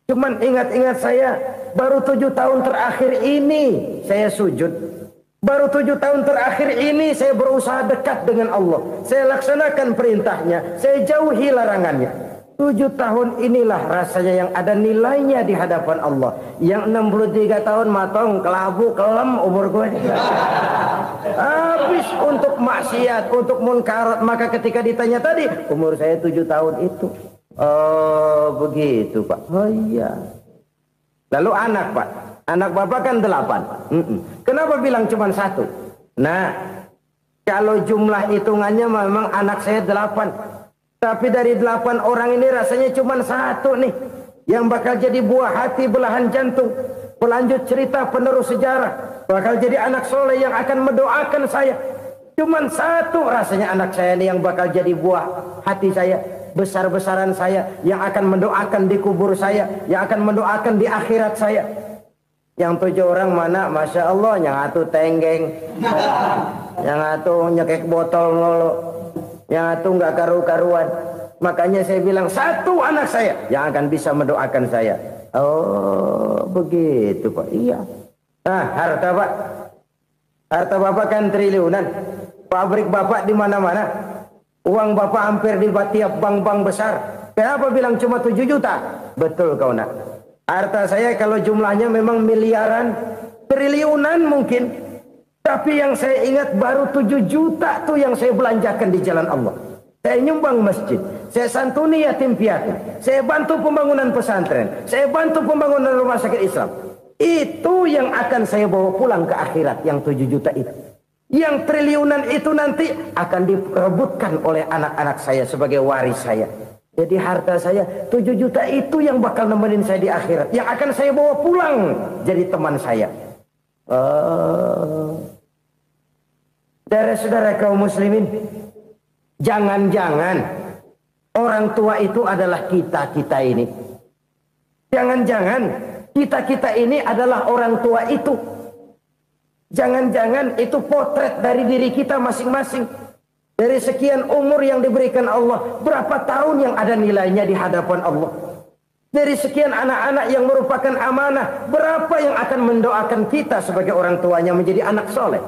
Cuman ingat-ingat saya, baru 7 tahun terakhir ini saya sujud. Baru 7 tahun terakhir ini saya berusaha dekat dengan Allah. Saya laksanakan perintahnya, saya jauhi larangannya. 7 tahun inilah rasanya yang ada nilainya di hadapan Allah. Yang 63 tahun matong, kelabu, kelem umur gue. Habis untuk maksiat, untuk munkarat. Maka ketika ditanya tadi, umur saya 7 tahun itu. Oh begitu Pak. Oh iya. Lalu anak Pak. Anak bapak kan 8. Kenapa bilang cuma 1? Nah, kalau jumlah hitungannya memang anak saya 8. Tapi dari 8 orang ini rasanya cuma 1 nih. Yang bakal jadi buah hati, belahan jantung. Pelanjut cerita, penerus sejarah. Bakal jadi anak soleh yang akan mendoakan saya. Cuma 1 rasanya anak saya ini yang bakal jadi buah hati saya. Besar-besaran saya. Yang akan mendoakan di kubur saya. Yang akan mendoakan di akhirat saya. Yang 7 orang mana, Masya Allah, yang atu tenggeng, yang atu nyekek botol ngolo, yang atu nggak karu-karuan. Makanya saya bilang 1 anak saya yang akan bisa mendoakan saya. Oh begitu Pak. Iya. Nah harta Pak, harta bapak kan triliunan, pabrik bapak di mana-mana, uang bapak hampir di tiap bank-bank besar. Kenapa bilang cuma 7 juta? Betul kau nak. Harta saya kalau jumlahnya memang miliaran, triliunan mungkin. Tapi yang saya ingat baru 7 juta tuh yang saya belanjakan di jalan Allah. Saya nyumbang masjid, saya santuni yatim piatu, saya bantu pembangunan pesantren, saya bantu pembangunan rumah sakit Islam. Itu yang akan saya bawa pulang ke akhirat, yang 7 juta itu. Yang triliunan itu nanti akan diperebutkan oleh anak-anak saya sebagai waris saya. Jadi harta saya 7 juta itu yang bakal nemenin saya di akhirat. Yang akan saya bawa pulang jadi teman saya. Saudara-saudara kaum muslimin, jangan-jangan orang tua itu adalah kita-kita ini. Jangan-jangan kita-kita ini adalah orang tua itu. Jangan-jangan itu potret dari diri kita masing-masing. Dari sekian umur yang diberikan Allah, berapa tahun yang ada nilainya di hadapan Allah? Dari sekian anak-anak yang merupakan amanah, berapa yang akan mendoakan kita sebagai orang tuanya menjadi anak soleh?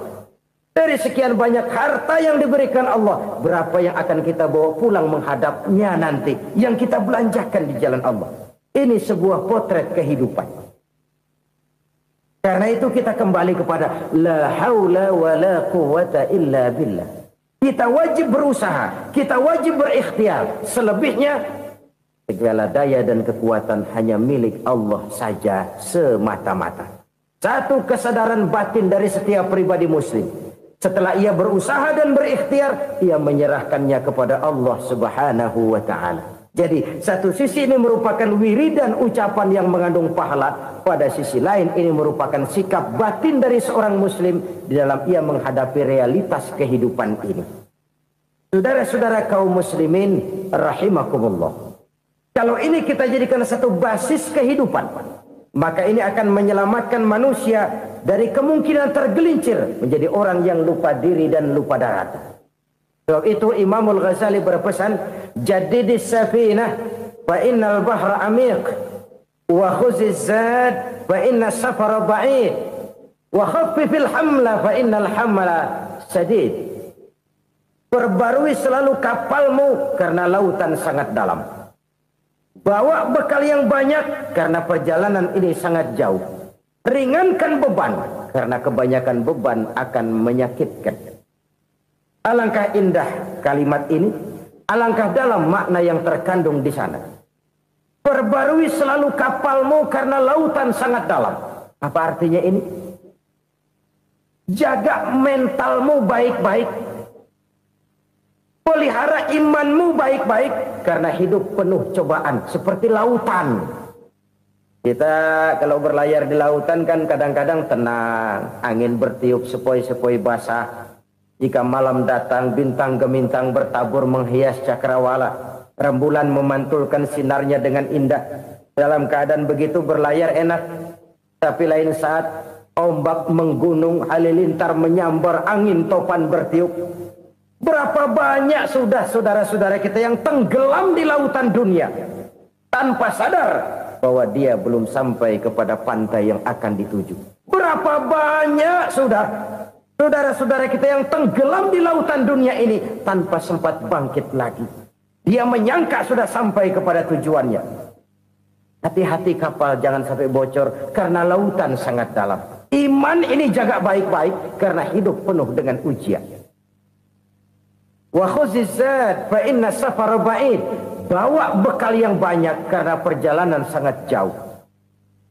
Dari sekian banyak harta yang diberikan Allah, berapa yang akan kita bawa pulang menghadapnya nanti, yang kita belanjakan di jalan Allah? Ini sebuah potret kehidupan. Karena itu kita kembali kepada la haula wa la quwwata illa billah. Kita wajib berusaha, kita wajib berikhtiar. Selebihnya, segala daya dan kekuatan hanya milik Allah saja semata-mata. Satu kesadaran batin dari setiap pribadi muslim. Setelah ia berusaha dan berikhtiar, ia menyerahkannya kepada Allah Subhanahu wa ta'ala. Jadi, satu sisi ini merupakan wiridan ucapan yang mengandung pahala. Pada sisi lain, ini merupakan sikap batin dari seorang muslim di dalam ia menghadapi realitas kehidupan ini. Saudara-saudara kaum muslimin, rahimakumullah. Kalau ini kita jadikan satu basis kehidupan, maka ini akan menyelamatkan manusia dari kemungkinan tergelincir menjadi orang yang lupa diri dan lupa darat. Sebab itu Imamul Ghazali berpesan, jadidis safinah fa innal bahra amiq wa khuziz zad fa inna safara ba'id wa khaffifil hamla fa innal hamla sadid. Perbarui selalu kapalmu karena lautan sangat dalam. Bawa bekal yang banyak karena perjalanan ini sangat jauh. Ringankan beban karena kebanyakan beban akan menyakitkan. Alangkah indah kalimat ini, alangkah dalam makna yang terkandung di sana. Perbarui selalu kapalmu karena lautan sangat dalam. Apa artinya ini? Jaga mentalmu baik-baik. Pelihara imanmu baik-baik karena hidup penuh cobaan seperti lautan. Kita kalau berlayar di lautan kan kadang-kadang tenang, angin bertiup sepoi-sepoi basah. Jika malam datang bintang gemintang bertabur menghias cakrawala. Rembulan memantulkan sinarnya dengan indah. Dalam keadaan begitu berlayar enak. Tapi lain saat ombak menggunung, halilintar menyambar, angin topan bertiup. Berapa banyak sudah saudara-saudara kita yang tenggelam di lautan dunia tanpa sadar bahwa dia belum sampai kepada pantai yang akan dituju. Berapa banyak sudah saudara-saudara kita yang tenggelam di lautan dunia ini tanpa sempat bangkit lagi. Dia menyangka sudah sampai kepada tujuannya. Hati-hati kapal jangan sampai bocor karena lautan sangat dalam. Iman ini jaga baik-baik karena hidup penuh dengan ujian. Wa khuzizat fa inna safar ba'id. Bawa bekal yang banyak karena perjalanan sangat jauh.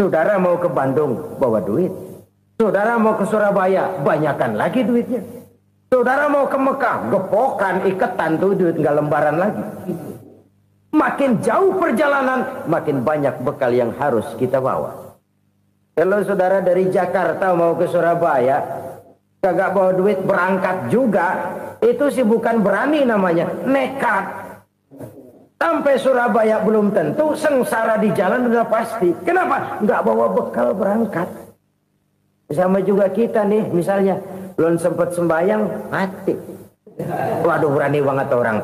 Saudara mau ke Bandung, bawa duit. Saudara mau ke Surabaya, banyakan lagi duitnya. Saudara mau ke Mekah, gepokan, iketan tuh duit nggak lembaran lagi. Makin jauh perjalanan, makin banyak bekal yang harus kita bawa. Kalau saudara dari Jakarta mau ke Surabaya, kagak bawa duit berangkat juga, itu sih bukan berani namanya, nekat. Sampai Surabaya belum tentu, sengsara di jalan udah pasti. Kenapa? Nggak bawa bekal berangkat. Sama juga kita nih, misalnya belum sempat sembahyang, mati. Waduh, berani banget orang.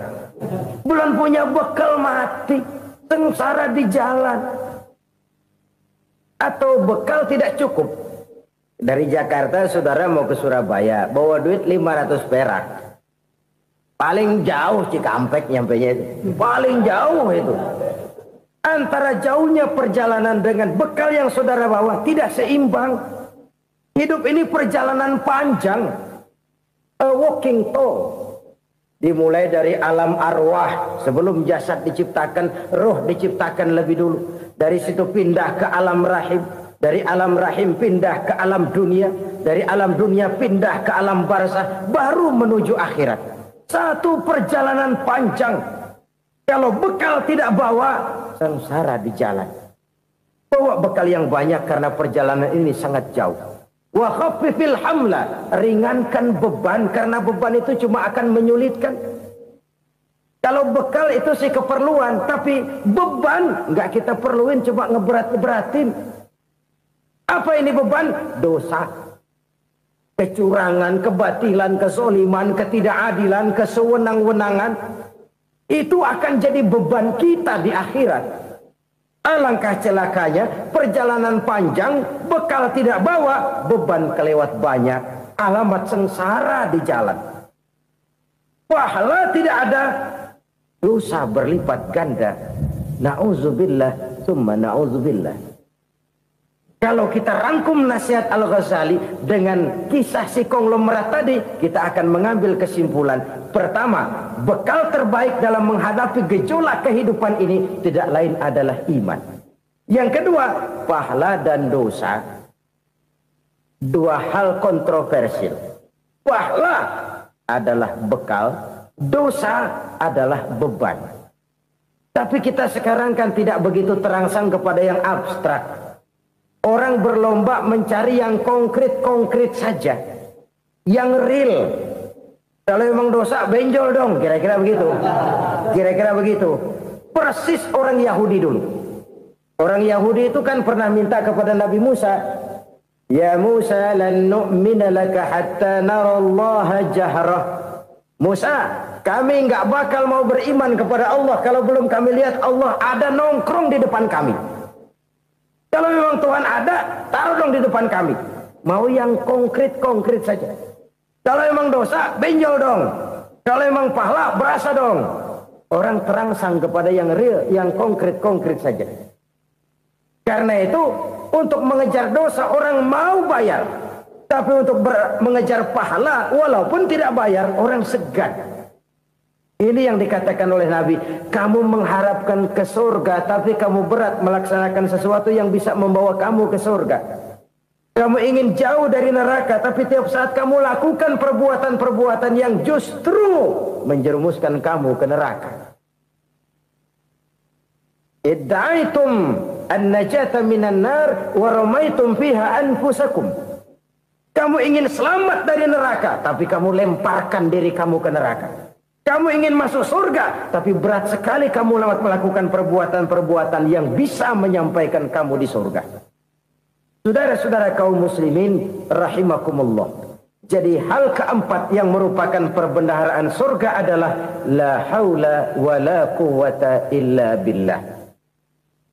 Belum punya bekal, mati. Sengsara di jalan. Atau bekal tidak cukup. Dari Jakarta saudara mau ke Surabaya, bawa duit 500 perak. Paling jauh Cikampek nyampenya itu. Paling jauh itu. Antara jauhnya perjalanan dengan bekal yang saudara bawa tidak seimbang. Hidup ini perjalanan panjang. A walking tour. Dimulai dari alam arwah. Sebelum jasad diciptakan, roh diciptakan lebih dulu. Dari situ pindah ke alam rahim. Dari alam rahim pindah ke alam dunia. Dari alam dunia pindah ke alam barzah. Baru menuju akhirat. Satu perjalanan panjang. Kalau bekal tidak bawa, sengsara di jalan. Bawa bekal yang banyak karena perjalanan ini sangat jauh. Wa khaffifil hamla, ringankan beban karena beban itu cuma akan menyulitkan. Kalau bekal itu sih keperluan, tapi beban nggak kita perluin, cuma ngeberat-beratin. Apa ini beban? Dosa, kecurangan, kebatilan, kezoliman, ketidakadilan, kesewenang-wenangan. Itu akan jadi beban kita di akhirat. Alangkah celakanya, perjalanan panjang, bekal tidak bawa, beban kelewat banyak, alamat sengsara di jalan. Pahala tidak ada, dosa berlipat ganda. Na'udzubillah, summa na'udzubillah. Kalau kita rangkum nasihat Al-Ghazali dengan kisah si konglomerat tadi, kita akan mengambil kesimpulan. Pertama, bekal terbaik dalam menghadapi gejolak kehidupan ini tidak lain adalah iman. Yang kedua, pahala dan dosa. Dua hal kontroversial. Pahala adalah bekal, dosa adalah beban. Tapi kita sekarang kan tidak begitu terangsang kepada yang abstrak. Orang berlomba mencari yang konkret-konkret saja. Yang real. Kalau memang dosa, benjol dong. Kira-kira begitu. Kira-kira begitu. Persis orang Yahudi dulu. Orang Yahudi itu kan pernah minta kepada Nabi Musa. Ya Musa, lan nu'mina laka hatta narallaha jahrah. Musa, kami nggak bakal mau beriman kepada Allah kalau belum kami lihat Allah ada nongkrong di depan kami. Kalau memang Tuhan ada, taruh dong di depan kami. Mau yang konkret-konkret saja. Kalau memang dosa, benjol dong. Kalau memang pahala, berasa dong. Orang terangsang kepada yang real, yang konkret-konkret saja. Karena itu, untuk mengejar dosa, orang mau bayar. Tapi untuk mengejar pahala, walaupun tidak bayar, orang segan. Ini yang dikatakan oleh Nabi, kamu mengharapkan ke surga, tapi kamu berat melaksanakan sesuatu yang bisa membawa kamu ke surga. Kamu ingin jauh dari neraka, tapi tiap saat kamu lakukan perbuatan-perbuatan yang justru menjerumuskan kamu ke neraka. Idda'aitum an-najata minan nar wa ramaitum fiha anfusakum. Kamu ingin selamat dari neraka, tapi kamu lemparkan diri kamu ke neraka. Kamu ingin masuk surga, tapi berat sekali kamu melakukan perbuatan-perbuatan yang bisa menyampaikan kamu di surga. Saudara-saudara kaum muslimin rahimakumullah. Jadi hal keempat yang merupakan perbendaharaan surga adalah la haula wa la quwata illa billah.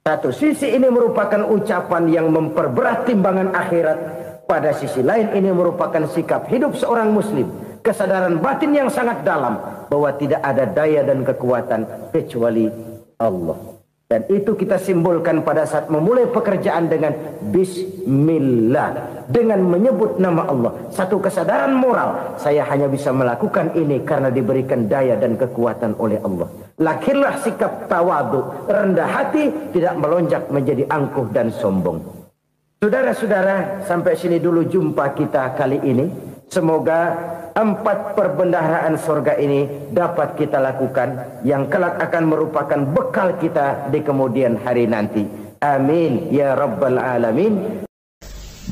Satu sisi ini merupakan ucapan yang memperberat timbangan akhirat. Pada sisi lain ini merupakan sikap hidup seorang muslim. Kesadaran batin yang sangat dalam bahwa tidak ada daya dan kekuatan kecuali Allah. Dan itu kita simbolkan pada saat memulai pekerjaan dengan Bismillah. Dengan menyebut nama Allah. Satu kesadaran moral. Saya hanya bisa melakukan ini karena diberikan daya dan kekuatan oleh Allah. Lahirlah sikap tawadu, rendah hati, tidak melonjak menjadi angkuh dan sombong. Saudara-saudara, sampai sini dulu jumpa kita kali ini. Semoga 4 perbendaharaan surga ini dapat kita lakukan, yang kelak akan merupakan bekal kita di kemudian hari nanti. Amin ya rabbal alamin.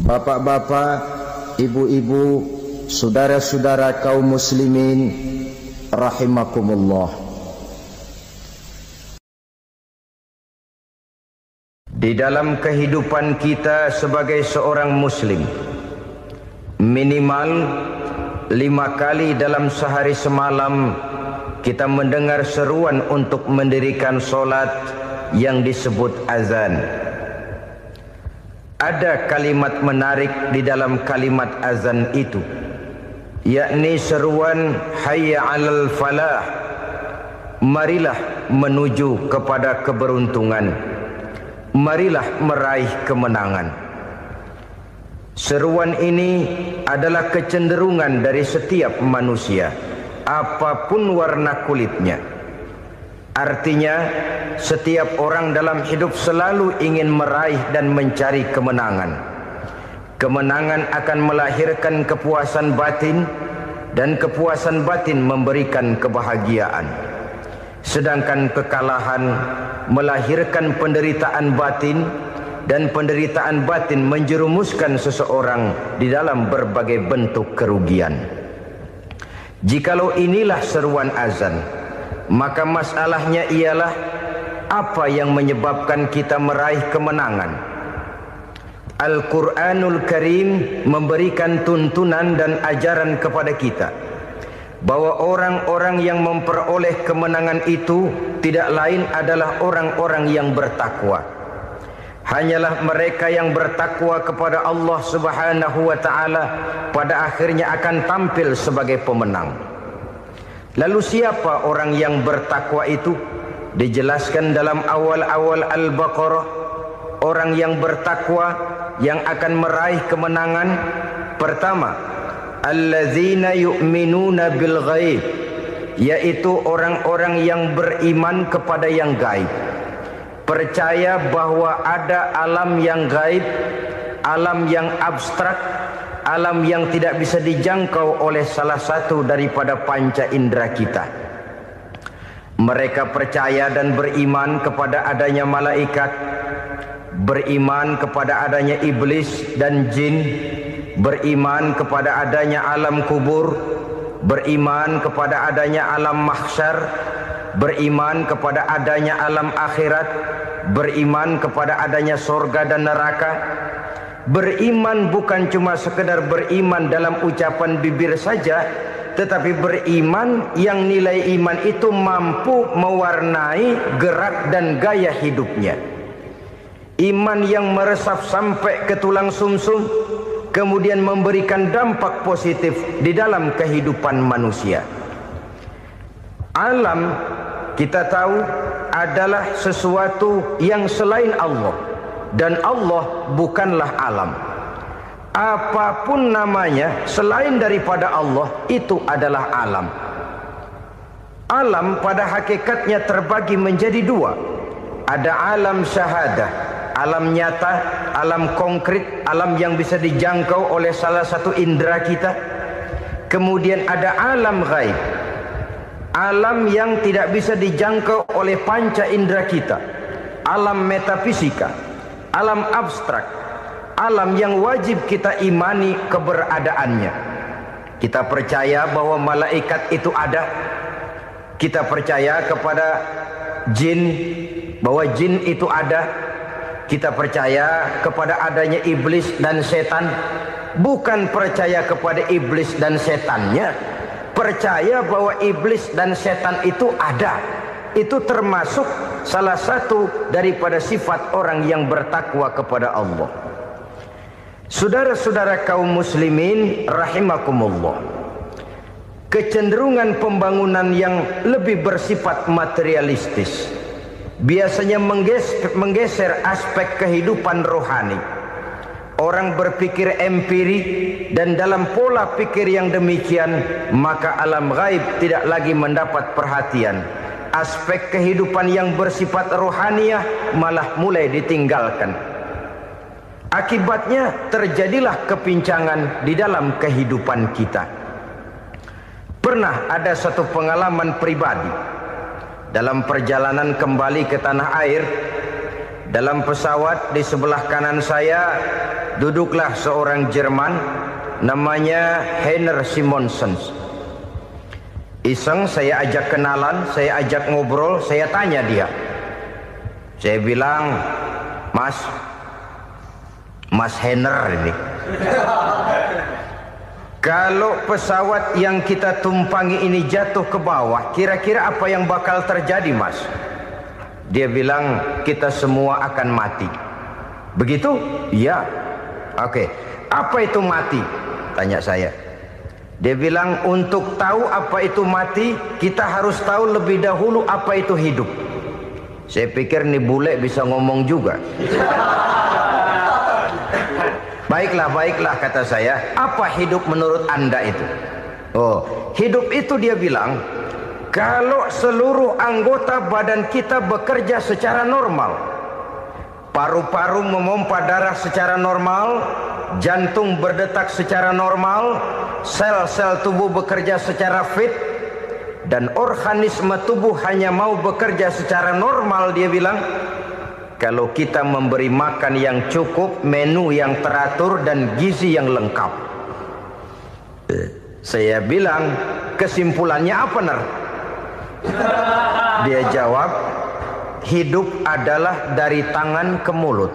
Bapak-bapak, ibu-ibu, saudara-saudara kaum muslimin rahimakumullah. Di dalam kehidupan kita sebagai seorang muslim, minimal 5 kali dalam sehari semalam kita mendengar seruan untuk mendirikan solat yang disebut azan. Ada kalimat menarik di dalam kalimat azan itu, yakni seruan hayya 'alal falah, marilah menuju kepada keberuntungan, marilah meraih kemenangan. Seruan ini adalah kecenderungan dari setiap manusia, apapun warna kulitnya. Artinya, setiap orang dalam hidup selalu ingin meraih dan mencari kemenangan. Kemenangan akan melahirkan kepuasan batin, dan kepuasan batin memberikan kebahagiaan. Sedangkan kekalahan melahirkan penderitaan batin, dan penderitaan batin menjerumuskan seseorang di dalam berbagai bentuk kerugian. Jikalau inilah seruan azan, maka masalahnya ialah apa yang menyebabkan kita meraih kemenangan. Al-Quranul Karim memberikan tuntunan dan ajaran kepada kita bahwa orang-orang yang memperoleh kemenangan itu tidak lain adalah orang-orang yang bertakwa. Hanyalah mereka yang bertakwa kepada Allah Subhanahu wa ta'ala pada akhirnya akan tampil sebagai pemenang. Lalu siapa orang yang bertakwa itu? Dijelaskan dalam awal-awal Al-Baqarah, orang yang bertakwa yang akan meraih kemenangan. Pertama, allazina yu'minuna bil ghaib, yaitu orang-orang yang beriman kepada yang gaib. Percaya bahwa ada alam yang gaib, alam yang abstrak, alam yang tidak bisa dijangkau oleh salah satu daripada panca indera kita. Mereka percaya dan beriman kepada adanya malaikat, beriman kepada adanya iblis dan jin, beriman kepada adanya alam kubur, beriman kepada adanya alam mahsyar, beriman kepada adanya alam akhirat, beriman kepada adanya surga dan neraka. Beriman bukan cuma sekedar beriman dalam ucapan bibir saja, tetapi beriman yang nilai iman itu mampu mewarnai gerak dan gaya hidupnya. Iman yang meresap sampai ke tulang sumsum, kemudian memberikan dampak positif di dalam kehidupan manusia. Alam, kita tahu, adalah sesuatu yang selain Allah, dan Allah bukanlah alam. Apapun namanya selain daripada Allah, itu adalah alam. Alam pada hakikatnya terbagi menjadi 2. Ada alam syahadah, alam nyata, alam konkret, alam yang bisa dijangkau oleh salah satu indera kita. Kemudian ada alam ghaib, alam yang tidak bisa dijangkau oleh panca indera kita, alam metafisika, alam abstrak, alam yang wajib kita imani keberadaannya. Kita percaya bahwa malaikat itu ada, Kita percaya kepada jin, bahwa jin itu ada. Kita percaya kepada adanya iblis dan setan. Bukan percaya kepada iblis dan setannya, percaya bahwa iblis dan setan itu ada. Itu termasuk salah satu daripada sifat orang yang bertakwa kepada Allah. Saudara-saudara kaum muslimin rahimakumullah, kecenderungan pembangunan yang lebih bersifat materialistis biasanya menggeser aspek kehidupan rohani. Orang berpikir empiri, dan dalam pola pikir yang demikian maka alam gaib tidak lagi mendapat perhatian. Aspek kehidupan yang bersifat rohaniah malah mulai ditinggalkan. Akibatnya terjadilah kepincangan di dalam kehidupan kita. Pernah ada satu pengalaman pribadi dalam perjalanan kembali ke tanah air. Dalam pesawat di sebelah kanan saya duduklah seorang Jerman namanya Heiner Simonsen. Iseng saya ajak kenalan, saya ajak ngobrol, saya tanya dia. Saya bilang, Mas Heiner ini, kalau pesawat yang kita tumpangi ini jatuh ke bawah, kira-kira apa yang bakal terjadi, Mas? Dia bilang, kita semua akan mati. Begitu? Iya. Oke. Apa itu mati? Tanya saya. Dia bilang, untuk tahu apa itu mati, kita harus tahu lebih dahulu apa itu hidup. Saya pikir nih bule bisa ngomong juga. Baiklah kata saya. Apa hidup menurut Anda itu? Oh, hidup itu dia bilang, kalau seluruh anggota badan kita bekerja secara normal, paru-paru memompa darah secara normal, jantung berdetak secara normal, sel-sel tubuh bekerja secara fit, dan organisme tubuh hanya mau bekerja secara normal, dia bilang, kalau kita memberi makan yang cukup, menu yang teratur, dan gizi yang lengkap. Saya bilang, kesimpulannya apa, Ner? Dia jawab, hidup adalah dari tangan ke mulut.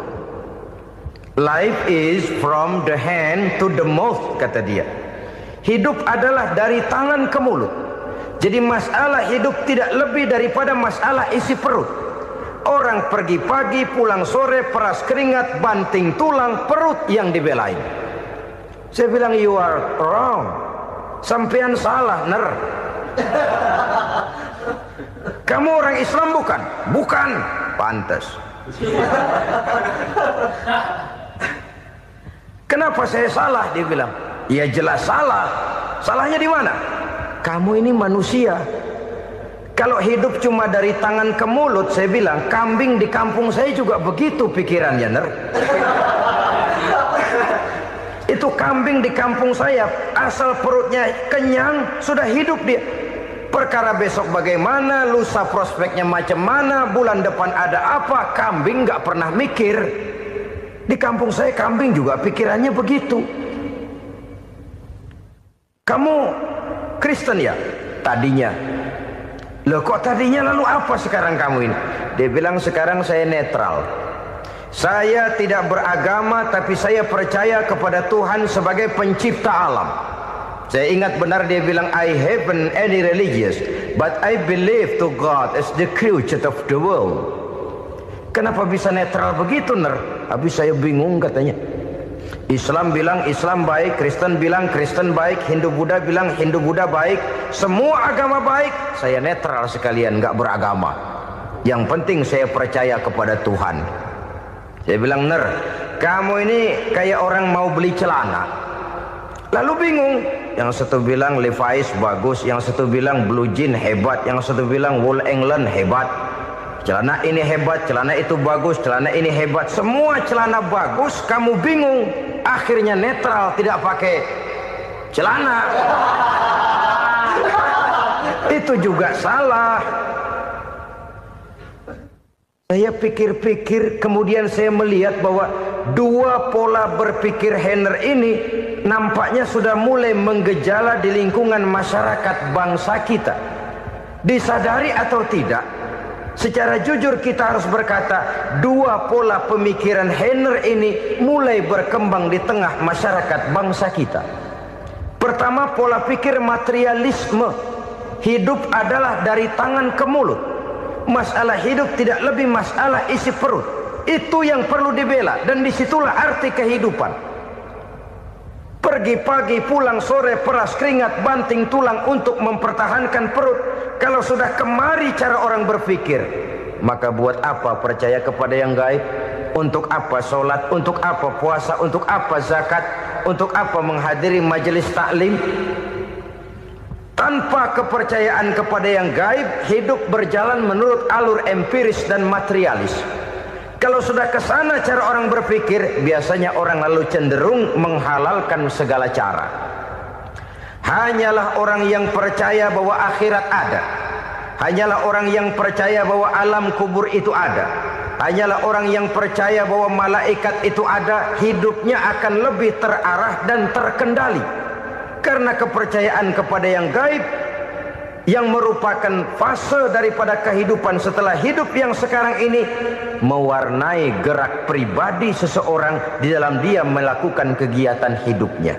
Life is from the hand to the mouth, kata dia. Hidup adalah dari tangan ke mulut. Jadi masalah hidup tidak lebih daripada masalah isi perut. Orang pergi pagi, pulang sore, peras keringat, banting tulang, perut yang dibelain. Saya bilang, you are wrong. Sampean salah, Ner. Kamu orang Islam bukan? Bukan. Pantas. Kenapa saya salah? Dia bilang, ya jelas salah. Salahnya di mana? Kamu ini manusia. Kalau hidup cuma dari tangan ke mulut, saya bilang, kambing di kampung saya juga begitu pikirannya, Ner. Itu kambing di kampung saya, asal perutnya kenyang, sudah hidup dia. Perkara besok bagaimana, lusa prospeknya macam mana, bulan depan ada apa, kambing nggak pernah mikir. Di kampung saya kambing juga pikirannya begitu. Kamu Kristen ya? Tadinya. Loh kok tadinya, lalu apa sekarang kamu ini? Dia bilang, sekarang saya netral. Saya tidak beragama, tapi saya percaya kepada Tuhan sebagai pencipta alam. Saya ingat benar dia bilang, I haven't any religious, but I believe to God as the creator of the world. Kenapa bisa netral begitu, Ner? Habis saya bingung katanya. Islam bilang Islam baik, Kristen bilang Kristen baik, Hindu Buddha bilang Hindu Buddha baik, semua agama baik. Saya netral sekalian, nggak beragama. Yang penting saya percaya kepada Tuhan. Saya bilang, Ner, kamu ini kayak orang mau beli celana, lalu bingung. Yang satu bilang Levi's bagus, yang satu bilang Blue Jean hebat, yang satu bilang Wool England hebat. Celana ini hebat, celana itu bagus, celana ini hebat. Semua celana bagus, kamu bingung. Akhirnya netral, tidak pakai celana. Itu juga salah. Saya pikir-pikir, kemudian saya melihat bahwa dua pola berpikir Heiner ini nampaknya sudah mulai menggejala di lingkungan masyarakat bangsa kita. Disadari atau tidak, secara jujur kita harus berkata, dua pola pemikiran Heiner ini mulai berkembang di tengah masyarakat bangsa kita. Pertama, pola pikir materialisme. Hidup adalah dari tangan ke mulut. Masalah hidup tidak lebih masalah isi perut. Itu yang perlu dibela, dan disitulah arti kehidupan. Pergi pagi, pulang sore, peras keringat, banting tulang untuk mempertahankan perut. Kalau sudah kemari cara orang berpikir, maka buat apa percaya kepada yang gaib? Untuk apa sholat? Untuk apa puasa? Untuk apa zakat? Untuk apa menghadiri majelis taklim? Tanpa kepercayaan kepada yang gaib, hidup berjalan menurut alur empiris dan materialis. Kalau sudah ke sana cara orang berpikir, biasanya orang lalu cenderung menghalalkan segala cara. Hanyalah orang yang percaya bahwa akhirat ada. Hanyalah orang yang percaya bahwa alam kubur itu ada. Hanyalah orang yang percaya bahwa malaikat itu ada, hidupnya akan lebih terarah dan terkendali. Karena kepercayaan kepada yang gaib, yang merupakan fase daripada kehidupan setelah hidup yang sekarang ini, mewarnai gerak pribadi seseorang di dalam dia melakukan kegiatan hidupnya.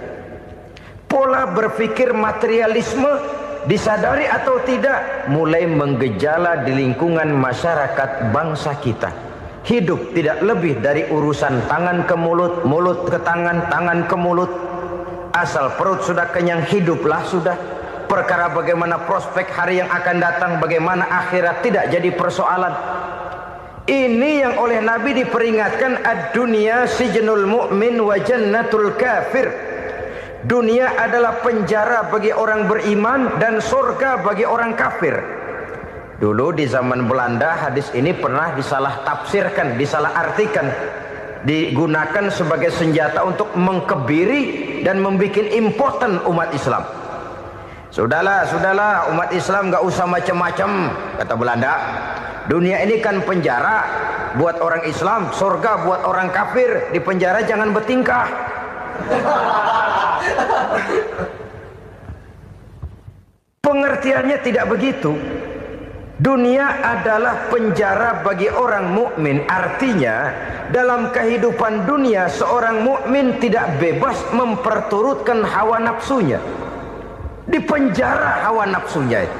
Pola berpikir materialisme, disadari atau tidak, mulai menggejala di lingkungan masyarakat bangsa kita. Hidup tidak lebih dari urusan tangan ke mulut, mulut ke tangan, tangan ke mulut. Asal perut sudah kenyang, hiduplah sudah. Perkara bagaimana prospek hari yang akan datang, bagaimana akhirat, tidak jadi persoalan. Ini yang oleh Nabi diperingatkan, ad-dunya sijnul mu'min wa jannatul kafir. Dunia adalah penjara bagi orang beriman dan surga bagi orang kafir. Dulu di zaman Belanda hadis ini pernah disalah tafsirkan, disalah artikan, digunakan sebagai senjata untuk mengkebiri dan membuat impoten umat Islam. Sudahlah, umat Islam gak usah macam-macam, kata Belanda. Dunia ini kan penjara buat orang Islam, surga buat orang kafir. Di penjara jangan bertingkah. Pengertiannya tidak begitu. Dunia adalah penjara bagi orang mukmin. Artinya dalam kehidupan dunia seorang mukmin tidak bebas memperturutkan hawa nafsunya. Di penjara hawa nafsunya itu.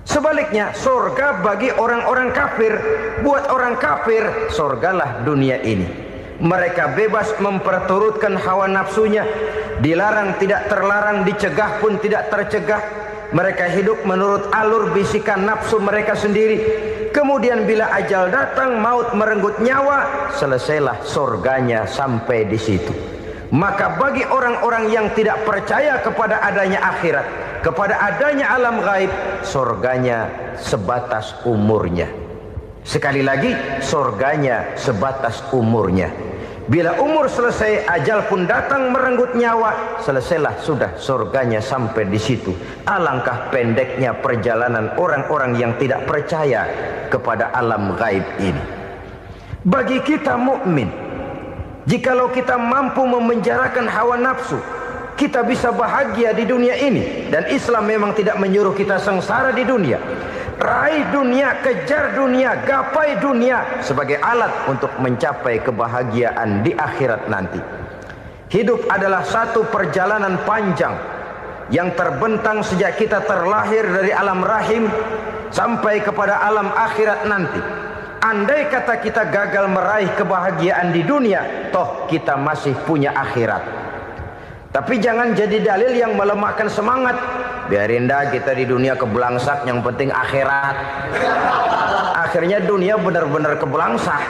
Sebaliknya, surga bagi orang-orang kafir. Buat orang kafir, surgalah dunia ini. Mereka bebas memperturutkan hawa nafsunya. Dilarang tidak terlarang, dicegah pun tidak tercegah. Mereka hidup menurut alur bisikan nafsu mereka sendiri. Kemudian bila ajal datang, maut merenggut nyawa, selesailah surganya sampai di situ. Maka bagi orang-orang yang tidak percaya kepada adanya akhirat, kepada adanya alam gaib, surganya sebatas umurnya. Sekali lagi, surganya sebatas umurnya. Bila umur selesai, ajal pun datang merenggut nyawa, selesailah sudah surganya sampai di situ. Alangkah pendeknya perjalanan orang-orang yang tidak percaya kepada alam gaib ini. Bagi kita mukmin, jikalau kita mampu memenjarakan hawa nafsu, kita bisa bahagia di dunia ini. Dan Islam memang tidak menyuruh kita sengsara di dunia. Raih dunia, kejar dunia, gapai dunia sebagai alat untuk mencapai kebahagiaan di akhirat nanti. Hidup adalah satu perjalanan panjang yang terbentang sejak kita terlahir dari alam rahim sampai kepada alam akhirat nanti. Andai kata kita gagal meraih kebahagiaan di dunia, toh kita masih punya akhirat. Tapi jangan jadi dalil yang melemahkan semangat. Biarin dah kita di dunia kebelangsak, yang penting akhirat. Akhirnya dunia benar-benar kebelangsak.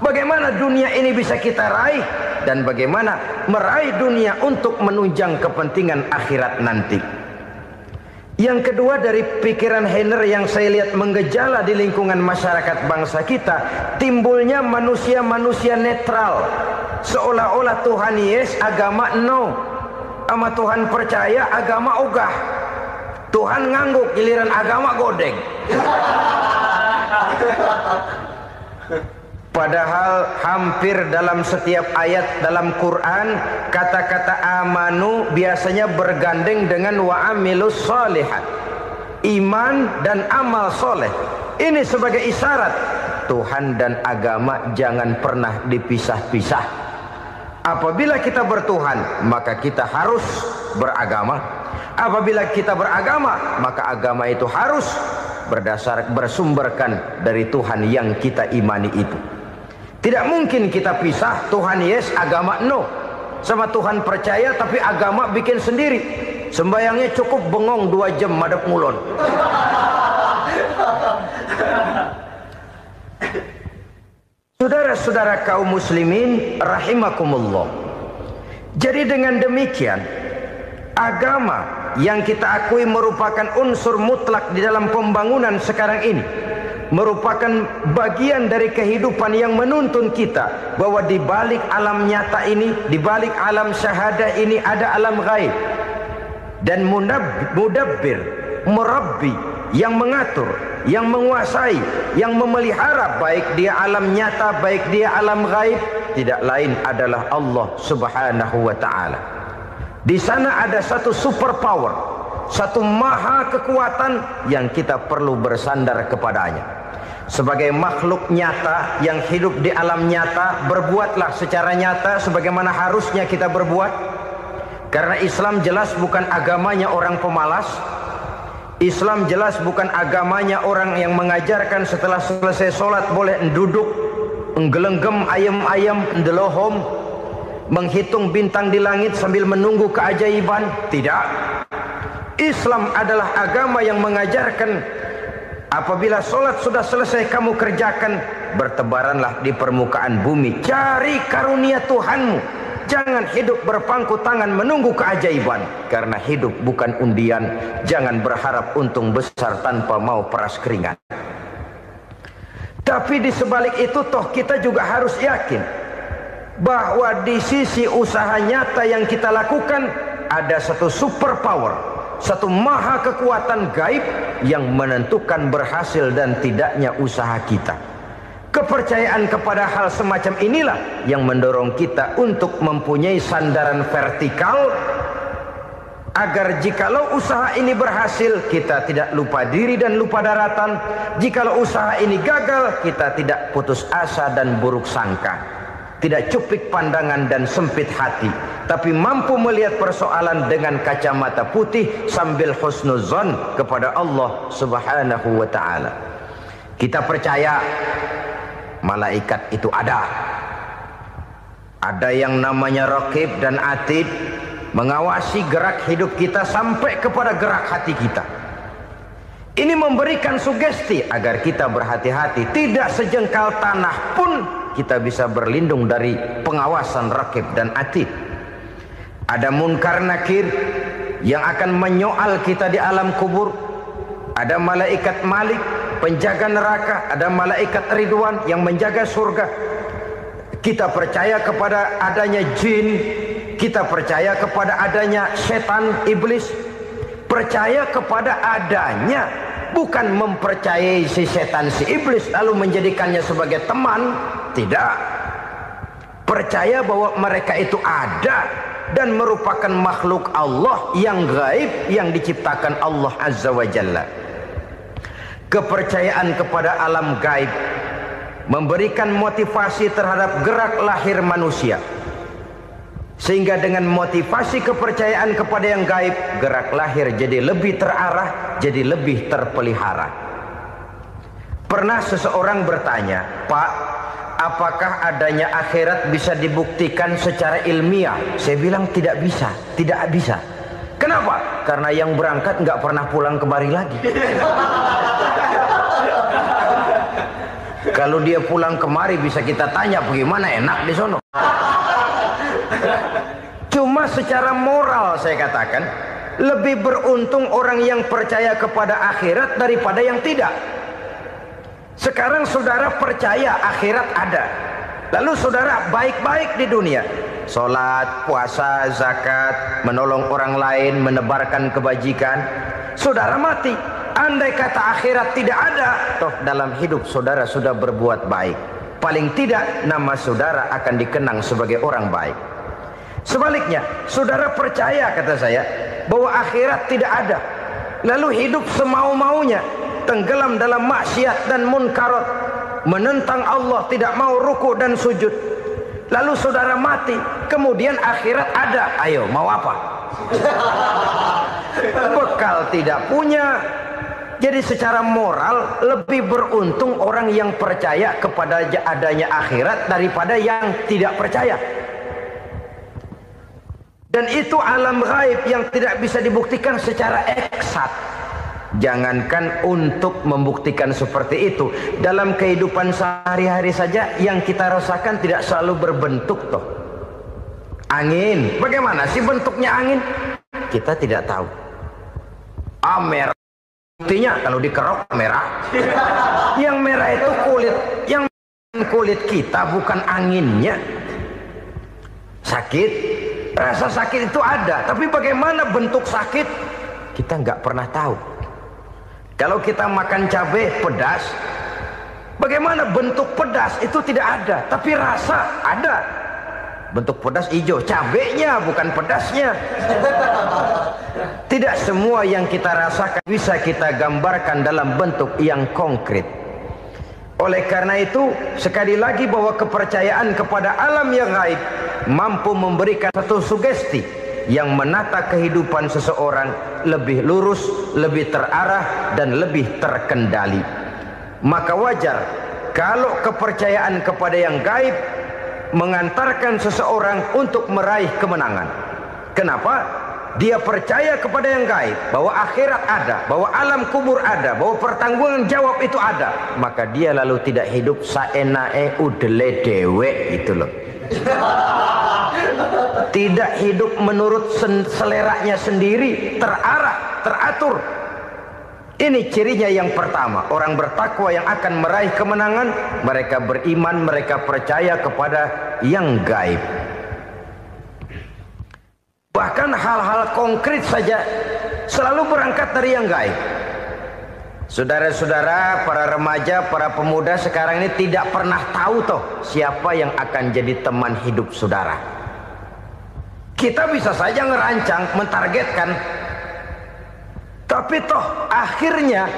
Bagaimana dunia ini bisa kita raih, dan bagaimana meraih dunia untuk menunjang kepentingan akhirat nanti. Yang kedua, dari pikiran Heiner yang saya lihat menggejala di lingkungan masyarakat bangsa kita, timbulnya manusia-manusia netral. Seolah-olah Tuhan yes, agama no. Sama Tuhan percaya, agama ogah. Tuhan ngangguk, giliran agama godeng. Padahal hampir dalam setiap ayat dalam Quran, kata-kata amanu biasanya bergandeng dengan wa amilus shalihat. iman dan amal soleh. Ini sebagai isyarat Tuhan dan agama jangan pernah dipisah-pisah. Apabila kita bertuhan, maka kita harus beragama. Apabila kita beragama, maka agama itu harus bersumberkan dari Tuhan yang kita imani itu. Tidak mungkin kita pisah, Tuhan yes, agama no. Sama Tuhan percaya tapi agama bikin sendiri. Sembayangnya cukup bengong 2 jam madep ngulon. Saudara-saudara kaum muslimin rahimakumullah. Jadi dengan demikian, agama yang kita akui merupakan unsur mutlak di dalam pembangunan sekarang ini, merupakan bagian dari kehidupan yang menuntun kita bahwa di balik alam nyata ini, di balik alam syahadah ini ada alam gaib. Dan mudabbir, murabbi, yang mengatur, yang menguasai, yang memelihara baik dia alam nyata, baik dia alam gaib, tidak lain adalah Allah Subhanahu wa ta'ala. Di sana ada satu super power, satu maha kekuatan yang kita perlu bersandar kepadanya. Sebagai makhluk nyata yang hidup di alam nyata, berbuatlah secara nyata sebagaimana harusnya kita berbuat. Karena Islam jelas bukan agamanya orang pemalas. Islam jelas bukan agamanya orang yang mengajarkan setelah selesai sholat boleh duduk, nggelenggem ayam-ayam, ndelohom, menghitung bintang di langit sambil menunggu keajaiban. Tidak. Islam adalah agama yang mengajarkan apabila sholat sudah selesai kamu kerjakan, bertebaranlah di permukaan bumi, cari karunia Tuhanmu. Jangan hidup berpangku tangan menunggu keajaiban. Karena hidup bukan undian. Jangan berharap untung besar tanpa mau peras keringat. Tapi di sebalik itu toh kita juga harus yakin bahwa di sisi usaha nyata yang kita lakukan ada satu super power, satu maha kekuatan gaib yang menentukan berhasil dan tidaknya usaha kita. Kepercayaan kepada hal semacam inilah yang mendorong kita untuk mempunyai sandaran vertikal, agar jikalau usaha ini berhasil, kita tidak lupa diri dan lupa daratan. Jikalau usaha ini gagal, kita tidak putus asa dan buruk sangka, tidak cupik pandangan dan sempit hati, tapi mampu melihat persoalan dengan kacamata putih sambil husnuzon kepada Allah Subhanahu wa ta'ala. Kita percaya malaikat itu ada. Ada yang namanya raqib dan atid, mengawasi gerak hidup kita sampai kepada gerak hati kita. Ini memberikan sugesti agar kita berhati-hati. Tidak sejengkal tanah pun kita bisa berlindung dari pengawasan raqib dan atid. Ada munkar nakir yang akan menyoal kita di alam kubur. Ada malaikat Malik, penjaga neraka. Ada malaikat Ridwan yang menjaga surga. Kita percaya kepada adanya jin, kita percaya kepada adanya setan, iblis. Percaya kepada adanya, bukan mempercayai si setan, si iblis lalu menjadikannya sebagai teman. Tidak. Percaya bahwa mereka itu ada dan merupakan makhluk Allah yang gaib, yang diciptakan Allah Azza wa Jalla. Kepercayaan kepada alam gaib memberikan motivasi terhadap gerak lahir manusia, sehingga dengan motivasi kepercayaan kepada yang gaib, gerak lahir jadi lebih terarah, jadi lebih terpelihara. Pernah seseorang bertanya, "Pak, apakah adanya akhirat bisa dibuktikan secara ilmiah?" Saya bilang tidak bisa, tidak bisa. Kenapa? Karena yang berangkat nggak pernah pulang kembali lagi. Kalau dia pulang kemari bisa kita tanya bagaimana enak di sono. Cuma secara moral saya katakan, lebih beruntung orang yang percaya kepada akhirat daripada yang tidak. Sekarang saudara percaya akhirat ada, lalu saudara baik-baik di dunia, sholat, puasa, zakat, menolong orang lain, menebarkan kebajikan. Saudara mati, andai kata akhirat tidak ada, toh dalam hidup saudara sudah berbuat baik. Paling tidak nama saudara akan dikenang sebagai orang baik. Sebaliknya, saudara percaya, kata saya, bahwa akhirat tidak ada, lalu hidup semau-maunya, tenggelam dalam maksiat dan munkarat, menentang Allah, tidak mau ruku dan sujud. Lalu saudara mati, kemudian akhirat ada, ayo mau apa? Bekal tidak punya. Jadi secara moral lebih beruntung orang yang percaya kepada adanya akhirat daripada yang tidak percaya. Dan itu alam gaib yang tidak bisa dibuktikan secara eksat. Jangankan untuk membuktikan seperti itu, dalam kehidupan sehari-hari saja yang kita rasakan tidak selalu berbentuk toh. Angin, bagaimana sih bentuknya angin? Kita tidak tahu. Merah, buktinya kalau dikerok merah. Yang merah itu kulit, yang kulit kita bukan anginnya. Sakit, rasa sakit itu ada, tapi bagaimana bentuk sakit kita nggak pernah tahu. Kalau kita makan cabai pedas, bagaimana bentuk pedas itu tidak ada, tapi rasa ada. Bentuk pedas hijau, cabainya bukan pedasnya. Tidak semua yang kita rasakan bisa kita gambarkan dalam bentuk yang konkret. Oleh karena itu, sekali lagi bahwa kepercayaan kepada alam yang gaib mampu memberikan satu sugesti yang menata kehidupan seseorang lebih lurus, lebih terarah, dan lebih terkendali. Maka wajar kalau kepercayaan kepada yang gaib mengantarkan seseorang untuk meraih kemenangan. Kenapa? Dia percaya kepada yang gaib, bahwa akhirat ada, bahwa alam kubur ada, bahwa pertanggungan jawab itu ada. Maka dia lalu tidak hidup saenae udele dewe, itu loh. Tidak hidup menurut seleranya sendiri, terarah, teratur. Ini cirinya yang pertama. Orang bertakwa yang akan meraih kemenangan, mereka beriman, mereka percaya kepada yang gaib. Bahkan hal-hal konkret saja selalu berangkat dari yang gaib. Saudara-saudara, para remaja, para pemuda sekarang ini tidak pernah tahu toh siapa yang akan jadi teman hidup saudara. Kita bisa saja ngerancang, mentargetkan, tapi toh akhirnya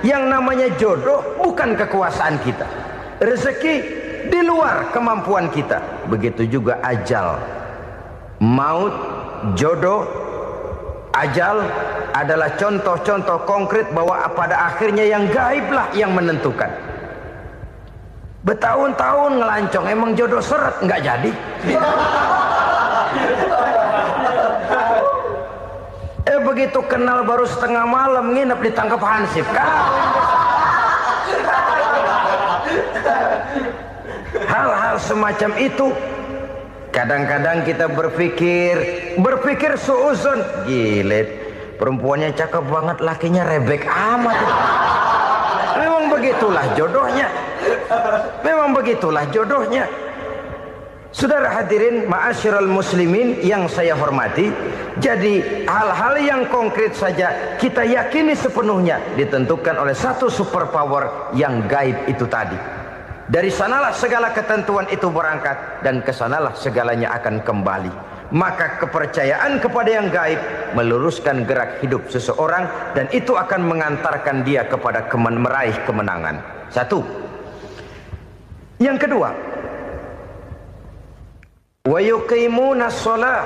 yang namanya jodoh bukan kekuasaan kita. Rezeki di luar kemampuan kita. Begitu juga ajal. Maut, jodoh, ajal adalah contoh-contoh konkret bahwa pada akhirnya yang gaiblah yang menentukan. Bertahun-tahun ngelancong, emang jodoh seret, nggak jadi. Begitu kenal baru setengah malam nginep ditangkap hansip kan. Hal-hal semacam itu kadang-kadang kita berpikir suuzon, gile, perempuannya cakep banget, lakinya rebek amat. Memang begitulah jodohnya. Memang begitulah jodohnya. Saudara hadirin ma'asyiral muslimin yang saya hormati, jadi hal-hal yang konkret saja kita yakini sepenuhnya ditentukan oleh satu superpower yang gaib itu tadi. Dari sanalah segala ketentuan itu berangkat dan kesanalah segalanya akan kembali. Maka kepercayaan kepada yang gaib meluruskan gerak hidup seseorang dan itu akan mengantarkan dia kepada meraih kemenangan. Satu. Yang kedua, wa yuqimuna shalah.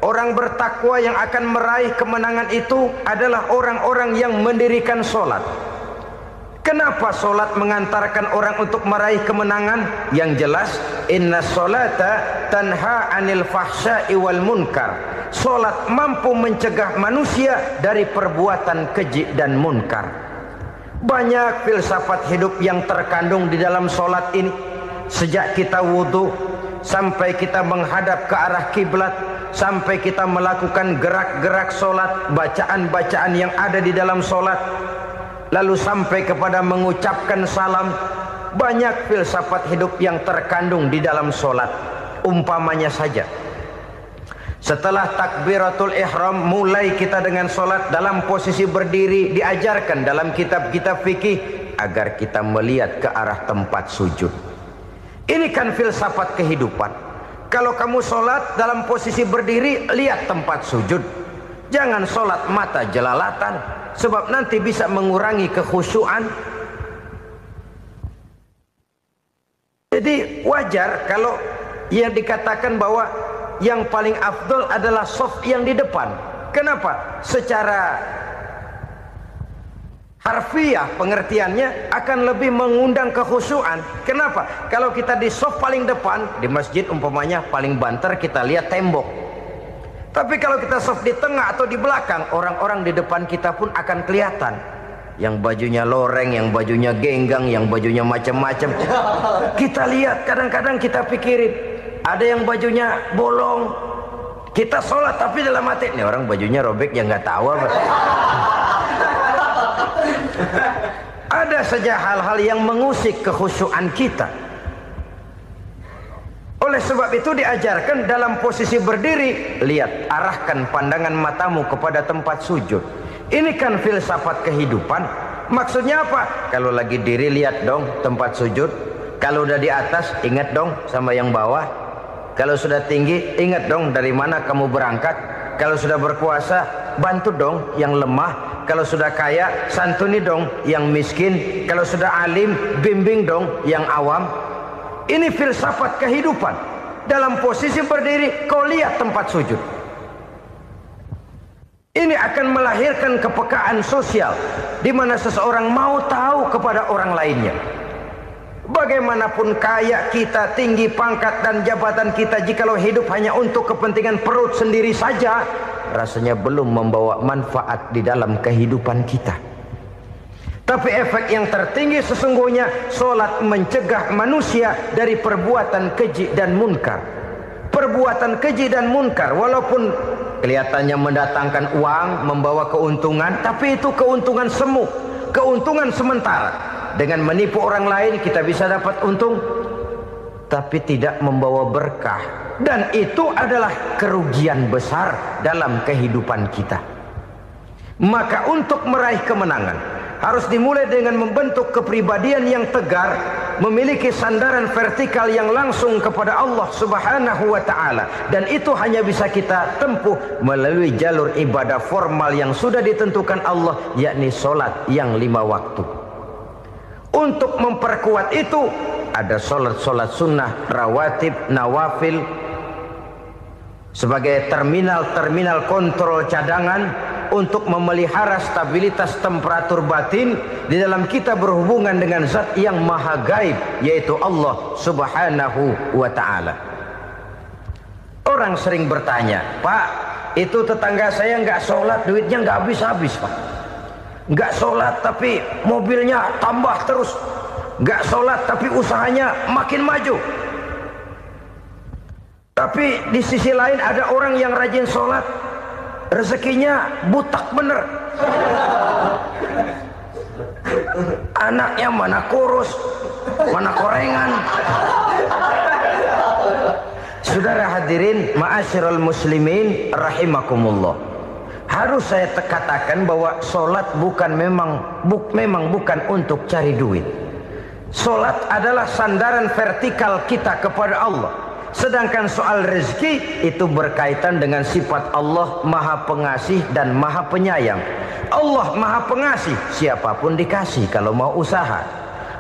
Orang bertakwa yang akan meraih kemenangan itu adalah orang-orang yang mendirikan sholat. Kenapa sholat mengantarkan orang untuk meraih kemenangan? Yang jelas, inna sholata tanha anil fahsya'i wal munkar. Sholat mampu mencegah manusia dari perbuatan keji dan munkar. Banyak filsafat hidup yang terkandung di dalam sholat ini. Sejak kita wudhu sampai kita menghadap ke arah kiblat, sampai kita melakukan gerak-gerak sholat, bacaan-bacaan yang ada di dalam sholat, lalu sampai kepada mengucapkan salam. Banyak filsafat hidup yang terkandung di dalam sholat. Umpamanya saja, setelah takbiratul ihram mulai kita dengan sholat dalam posisi berdiri, diajarkan dalam kitab-kitab fikih agar kita melihat ke arah tempat sujud. Ini kan filsafat kehidupan. Kalau kamu sholat dalam posisi berdiri, lihat tempat sujud. Jangan sholat mata jelalatan, sebab nanti bisa mengurangi kekhusyuan. Jadi wajar kalau yang dikatakan bahwa yang paling afdol adalah shaf yang di depan. Kenapa? Secara harfiah pengertiannya akan lebih mengundang kekhusyuan. Kenapa? Kalau kita di shaf paling depan di masjid umpamanya paling banter kita lihat tembok. Tapi kalau kita shaf di tengah atau di belakang, orang-orang di depan kita pun akan kelihatan. Yang bajunya loreng, yang bajunya genggang, yang bajunya macam-macam. Kita lihat, kadang-kadang kita pikirin, ada yang bajunya bolong. Kita sholat tapi dalam hati, nih orang bajunya robek yang nggak tahu apa. Ada saja hal-hal yang mengusik kekhusyuan kita. Oleh sebab itu diajarkan dalam posisi berdiri, lihat, arahkan pandangan matamu kepada tempat sujud. Ini kan filsafat kehidupan. Maksudnya apa? Kalau lagi diri lihat dong tempat sujud. Kalau udah di atas ingat dong sama yang bawah. Kalau sudah tinggi ingat dong dari mana kamu berangkat. Kalau sudah berkuasa bantu dong yang lemah. Kalau sudah kaya santuni dong yang miskin. Kalau sudah alim bimbing dong yang awam. Ini filsafat kehidupan. Dalam posisi berdiri kau lihat tempat sujud. Ini akan melahirkan kepekaan sosial di mana seseorang mau tahu kepada orang lainnya. Bagaimanapun kaya kita, tinggi pangkat dan jabatan kita, jikalau hidup hanya untuk kepentingan perut sendiri saja, rasanya belum membawa manfaat di dalam kehidupan kita. Tapi efek yang tertinggi sesungguhnya, sholat mencegah manusia dari perbuatan keji dan munkar. Perbuatan keji dan munkar walaupun kelihatannya mendatangkan uang, membawa keuntungan, tapi itu keuntungan semu, keuntungan sementara. Dengan menipu orang lain kita bisa dapat untung, tapi tidak membawa berkah. Dan itu adalah kerugian besar dalam kehidupan kita. Maka untuk meraih kemenangan harus dimulai dengan membentuk kepribadian yang tegar, memiliki sandaran vertikal yang langsung kepada Allah Subhanahu wa ta'ala. Dan itu hanya bisa kita tempuh melalui jalur ibadah formal yang sudah ditentukan Allah, yakni sholat yang 5 waktu. Untuk memperkuat itu ada sholat-sholat sunnah, rawatib, nawafil sebagai terminal-terminal kontrol cadangan untuk memelihara stabilitas temperatur batin di dalam kita berhubungan dengan zat yang maha gaib, yaitu Allah Subhanahu wa ta'ala. Orang sering bertanya, Pak, itu tetangga saya nggak sholat, duitnya nggak habis-habis, Pak. Nggak sholat tapi mobilnya tambah terus. Nggak sholat tapi usahanya makin maju. Tapi di sisi lain ada orang yang rajin sholat, rezekinya butak bener. Anaknya mana kurus, mana korengan. Saudara hadirin ma'asyiral muslimin rahimakumullah. Harus saya katakan bahwa sholat memang bukan untuk cari duit. Sholat adalah sandaran vertikal kita kepada Allah. Sedangkan soal rezeki itu berkaitan dengan sifat Allah maha pengasih dan maha penyayang. Allah maha pengasih, siapapun dikasih kalau mau usaha.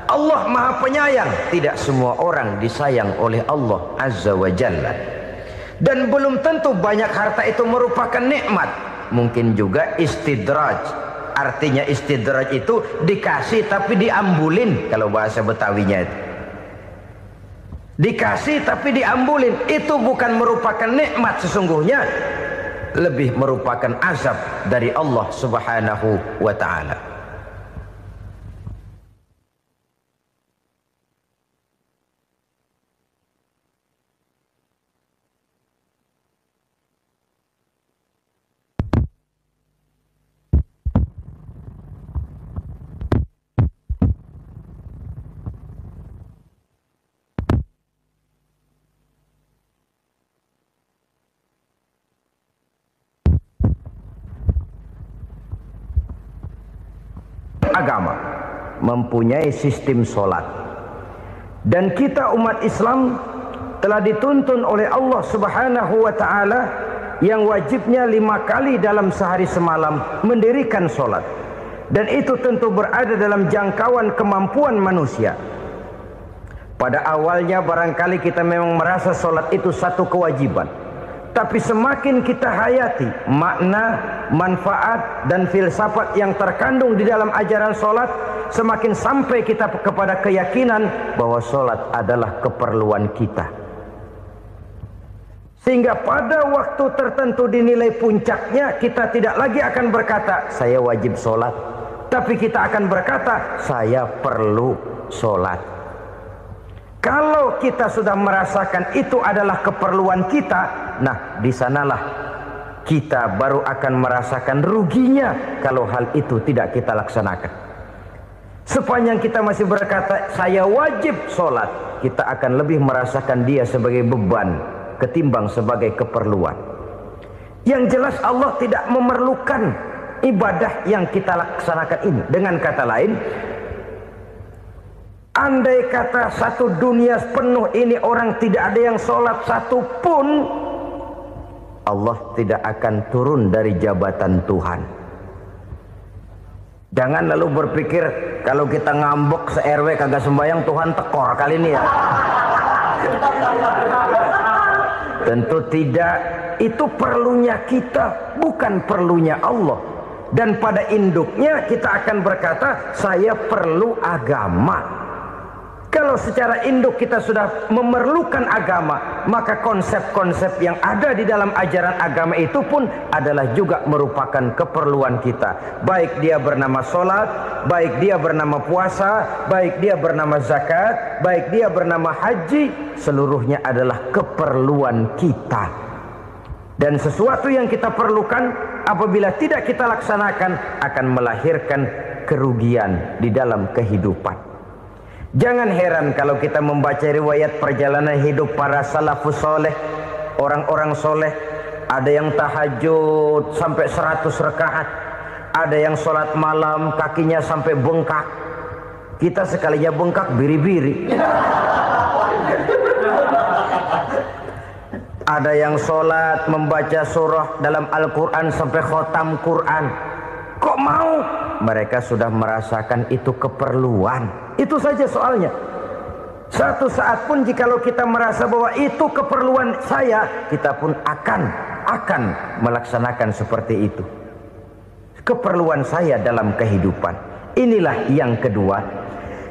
Allah maha penyayang, tidak semua orang disayang oleh Allah Azza wa Jalla. Dan belum tentu banyak harta itu merupakan nikmat. Mungkin juga istidraj. Artinya istidraj itu dikasih tapi diambulin, kalau bahasa Betawinya itu. Dikasih tapi diambulin, itu bukan merupakan nikmat sesungguhnya, lebih merupakan azab dari Allah Subhanahu wa ta'ala. Agama mempunyai sistem sholat, dan kita umat Islam telah dituntun oleh Allah Subhanahu wa ta'ala yang wajibnya 5 kali dalam sehari semalam mendirikan solat, dan itu tentu berada dalam jangkauan kemampuan manusia. Pada awalnya barangkali kita memang merasa solat itu satu kewajiban, tapi semakin kita hayati makna, manfaat dan filsafat yang terkandung di dalam ajaran solat, semakin sampai kita kepada keyakinan bahwa solat adalah keperluan kita. Sehingga pada waktu tertentu dinilai puncaknya, kita tidak lagi akan berkata saya wajib solat, tapi kita akan berkata saya perlu solat. Kalau kita sudah merasakan itu adalah keperluan kita, nah di sanalah kita baru akan merasakan ruginya kalau hal itu tidak kita laksanakan. Sepanjang kita masih berkata saya wajib solat, kita akan lebih merasakan dia sebagai beban ketimbang sebagai keperluan. Yang jelas Allah tidak memerlukan ibadah yang kita laksanakan ini. Dengan kata lain, andai kata satu dunia penuh ini orang tidak ada yang sholat satu pun, Allah tidak akan turun dari jabatan Tuhan. Jangan lalu berpikir kalau kita ngambek se-RW kagak sembahyang Tuhan tekor kali ini ya. Tentu tidak. Itu perlunya kita, bukan perlunya Allah. Dan pada induknya kita akan berkata saya perlu agama. Kalau secara induk kita sudah memerlukan agama, maka konsep-konsep yang ada di dalam ajaran agama itu pun adalah juga merupakan keperluan kita. Baik dia bernama sholat, baik dia bernama puasa, baik dia bernama zakat, baik dia bernama haji, seluruhnya adalah keperluan kita. Dan sesuatu yang kita perlukan apabila tidak kita laksanakan akan melahirkan kerugian di dalam kehidupan. Jangan heran kalau kita membaca riwayat perjalanan hidup para salafus soleh, orang-orang soleh. Ada yang tahajud sampai 100 rakaat, ada yang sholat malam kakinya sampai bengkak. Kita sekalinya bengkak biri-biri. Ada yang sholat membaca surah dalam Al-Quran sampai khotam Quran. Kok mau? Mereka sudah merasakan itu keperluan. Itu saja soalnya. Satu saat pun jikalau kita merasa bahwa itu keperluan saya, kita pun akan melaksanakan seperti itu. Keperluan saya dalam kehidupan. Inilah yang kedua.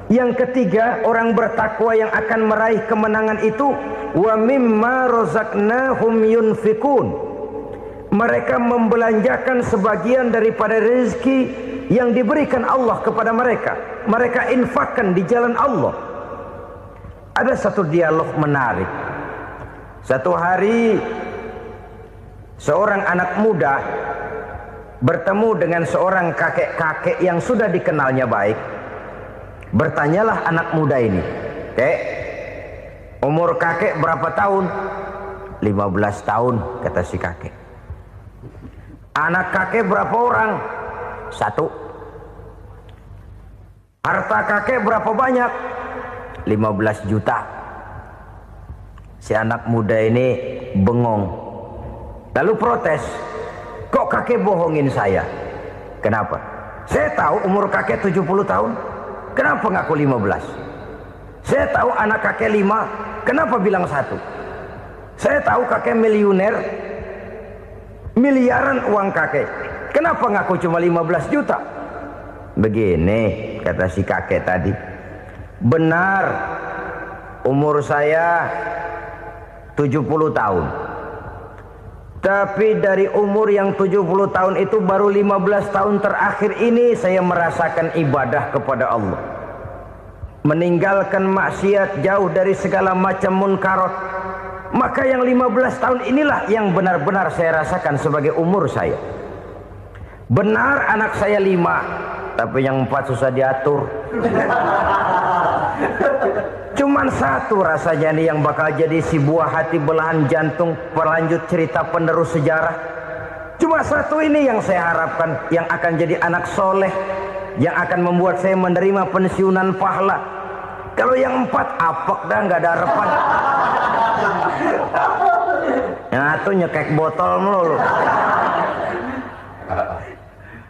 Yang ketiga, orang bertakwa yang akan meraih kemenangan itu, wa mimma razaqnahum yunfikun. Mereka membelanjakan sebagian daripada rezeki yang diberikan Allah kepada mereka. Mereka infakkan di jalan Allah. Ada satu dialog menarik. Satu hari seorang anak muda bertemu dengan seorang kakek-kakek yang sudah dikenalnya baik. Bertanyalah anak muda ini, "Kek, umur kakek berapa tahun?" 15 tahun, kata si kakek. "Anak kakek berapa orang?" 1. "Harta kakek berapa banyak?" 15 juta. Si anak muda ini bengong. Lalu protes, "Kok kakek bohongin saya?" "Kenapa?" "Saya tahu umur kakek 70 tahun. Kenapa ngaku 15? Saya tahu anak kakek 5. Kenapa bilang 1? Saya tahu kakek miliuner, miliaran uang kakek. Kenapa ngaku cuma 15 juta? Begini, kata si kakek tadi. Benar, umur saya 70 tahun. Tapi dari umur yang 70 tahun itu baru 15 tahun terakhir ini saya merasakan ibadah kepada Allah. Meninggalkan maksiat, jauh dari segala macam munkarat. Maka yang 15 tahun inilah yang benar-benar saya rasakan sebagai umur saya. Benar anak saya 5, tapi yang 4 susah diatur. Cuman 1 rasanya nih yang bakal jadi si buah hati belahan jantung berlanjut cerita penerus sejarah. Cuma 1 ini yang saya harapkan, yang akan jadi anak soleh, yang akan membuat saya menerima pensiunan pahala. Kalau yang 4 apek dah, nggak ada harapan. Nah, tuh nyekek botol mulu.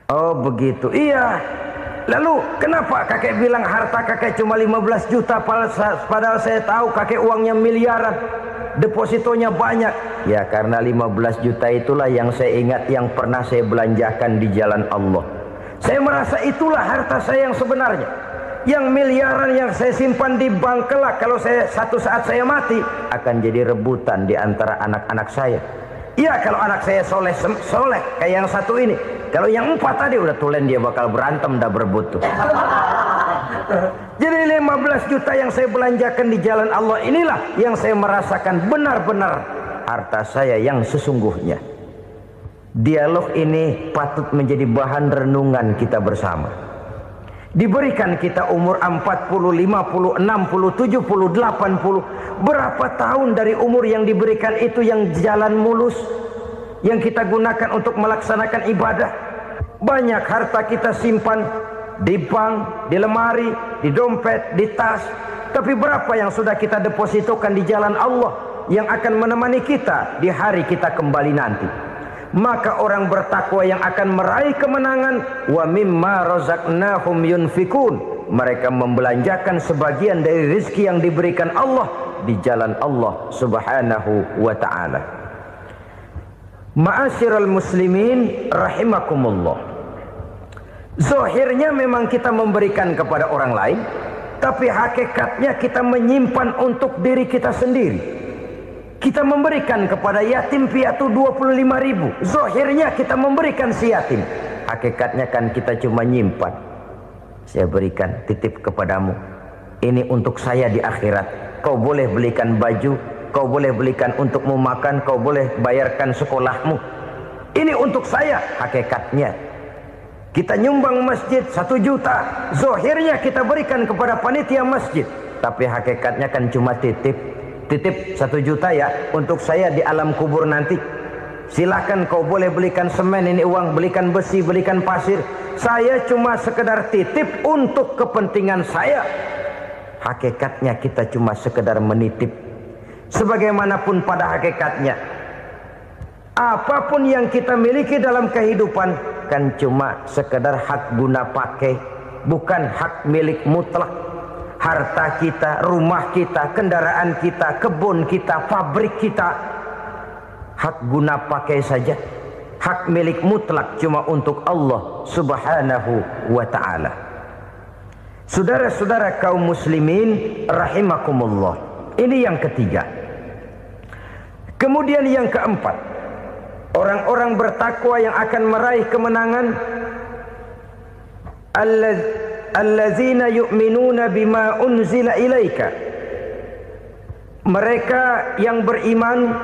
Oh begitu. Iya. Lalu kenapa kakek bilang harta kakek cuma 15 juta padahal saya tahu kakek uangnya miliaran, depositonya banyak? Ya karena 15 juta itulah yang saya ingat yang pernah saya belanjakan di jalan Allah. Saya merasa itulah harta saya yang sebenarnya. Yang miliaran yang saya simpan di bank kelak kalau satu saat saya mati akan jadi rebutan di antara anak-anak saya. Iya kalau anak saya soleh kayak yang satu ini. Kalau yang 4 tadi udah tulen dia bakal berantem dah berebut tuh. Jadi 15 juta yang saya belanjakan di jalan Allah inilah yang saya merasakan benar-benar harta saya yang sesungguhnya. Dialog ini patut menjadi bahan renungan kita bersama. Diberikan kita umur 40, 50, 60, 70, 80. Berapa tahun dari umur yang diberikan itu yang jalan mulus, yang kita gunakan untuk melaksanakan ibadah? Banyak harta kita simpan di bank, di lemari, di dompet, di tas. Tapi berapa yang sudah kita depositokan di jalan Allah yang akan menemani kita di hari kita kembali nanti? Maka orang bertakwa yang akan meraih kemenangan, wa mimma razaqnahum yunfikun, mereka membelanjakan sebagian dari rezeki yang diberikan Allah di jalan Allah Subhanahu wa ta'ala. Ma'asyiral muslimin rahimakumullah. Zahirnya memang kita memberikan kepada orang lain, tapi hakikatnya kita menyimpan untuk diri kita sendiri. Kita memberikan kepada yatim piatu 25.000. Zahirnya kita memberikan si yatim, hakikatnya kan kita cuma nyimpan. Saya berikan titip kepadamu, ini untuk saya di akhirat. Kau boleh belikan baju, kau boleh belikan untukmu makan, kau boleh bayarkan sekolahmu. Ini untuk saya. Hakikatnya kita nyumbang masjid 1 juta, zahirnya kita berikan kepada panitia masjid, tapi hakikatnya kan cuma titip 1 juta ya untuk saya di alam kubur nanti. Silahkan kau boleh belikan semen, ini uang, belikan besi, belikan pasir. Saya cuma sekedar titip untuk kepentingan saya. Hakikatnya kita cuma sekedar menitip. Sebagaimanapun pada hakikatnya, apapun yang kita miliki dalam kehidupan kan cuma sekedar hak guna pakai, bukan hak milik mutlak. Harta kita, rumah kita, kendaraan kita, kebun kita, pabrik kita, hak guna pakai saja. Hak milik mutlak cuma untuk Allah Subhanahu wa ta'ala. Saudara-saudara kaum muslimin rahimakumullah. Ini yang ketiga. Kemudian yang keempat, orang-orang bertakwa yang akan meraih kemenangan, allazina yu'minuna bima unzila ilaika. Mereka yang beriman,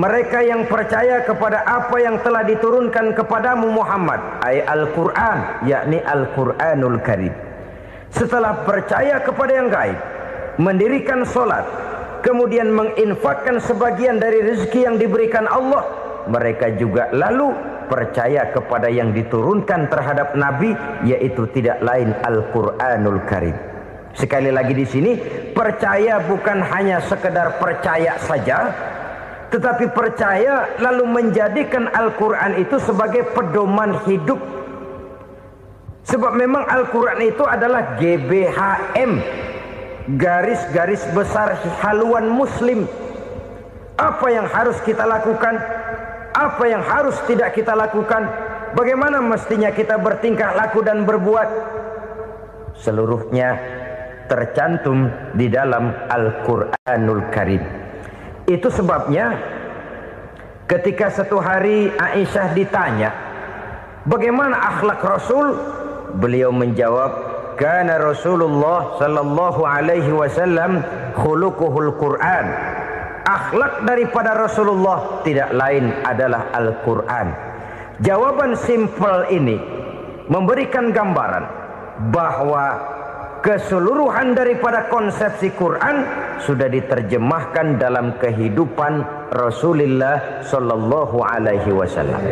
mereka yang percaya kepada apa yang telah diturunkan kepadamu Muhammad, ay Al-Quran, yakni Al-Quranul Karim. Setelah percaya kepada yang gaib, mendirikan solat, kemudian menginfakkan sebagian dari rezeki yang diberikan Allah, mereka juga lalu percaya kepada yang diturunkan terhadap Nabi, yaitu tidak lain Al-Quranul Karim. Sekali lagi di sini, percaya bukan hanya sekedar percaya saja, tetapi percaya lalu menjadikan Al-Quran itu sebagai pedoman hidup. Sebab memang Al-Quran itu adalah GBHM, garis-garis besar haluan muslim. Apa yang harus kita lakukan, apa yang harus tidak kita lakukan, bagaimana mestinya kita bertingkah laku dan berbuat, seluruhnya tercantum di dalam Al-Quranul Karim. Itu sebabnya ketika satu hari Aisyah ditanya bagaimana akhlak Rasul, beliau menjawab, kana Rasulullah sallallahu alaihi wasallam khuluquhul Quran. Akhlak daripada Rasulullah tidak lain adalah Al-Quran. Jawaban simpel ini memberikan gambaran bahwa keseluruhan daripada konsepsi Quran sudah diterjemahkan dalam kehidupan Rasulullah Sallallahu Alaihi Wasallam.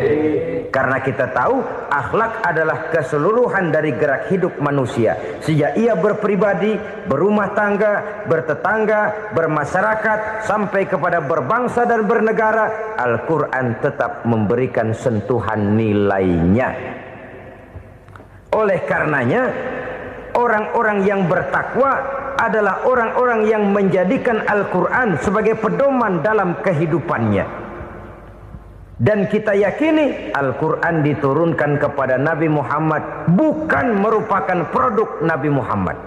Karena kita tahu akhlak adalah keseluruhan dari gerak hidup manusia. Sejak ia berpribadi, berumah tangga, bertetangga, bermasyarakat, sampai kepada berbangsa dan bernegara, Al-Quran tetap memberikan sentuhan nilainya. Oleh karenanya, orang-orang yang bertakwa adalah orang-orang yang menjadikan Al-Quran sebagai pedoman dalam kehidupannya. Dan kita yakini Al-Quran diturunkan kepada Nabi Muhammad bukan merupakan produk Nabi Muhammad.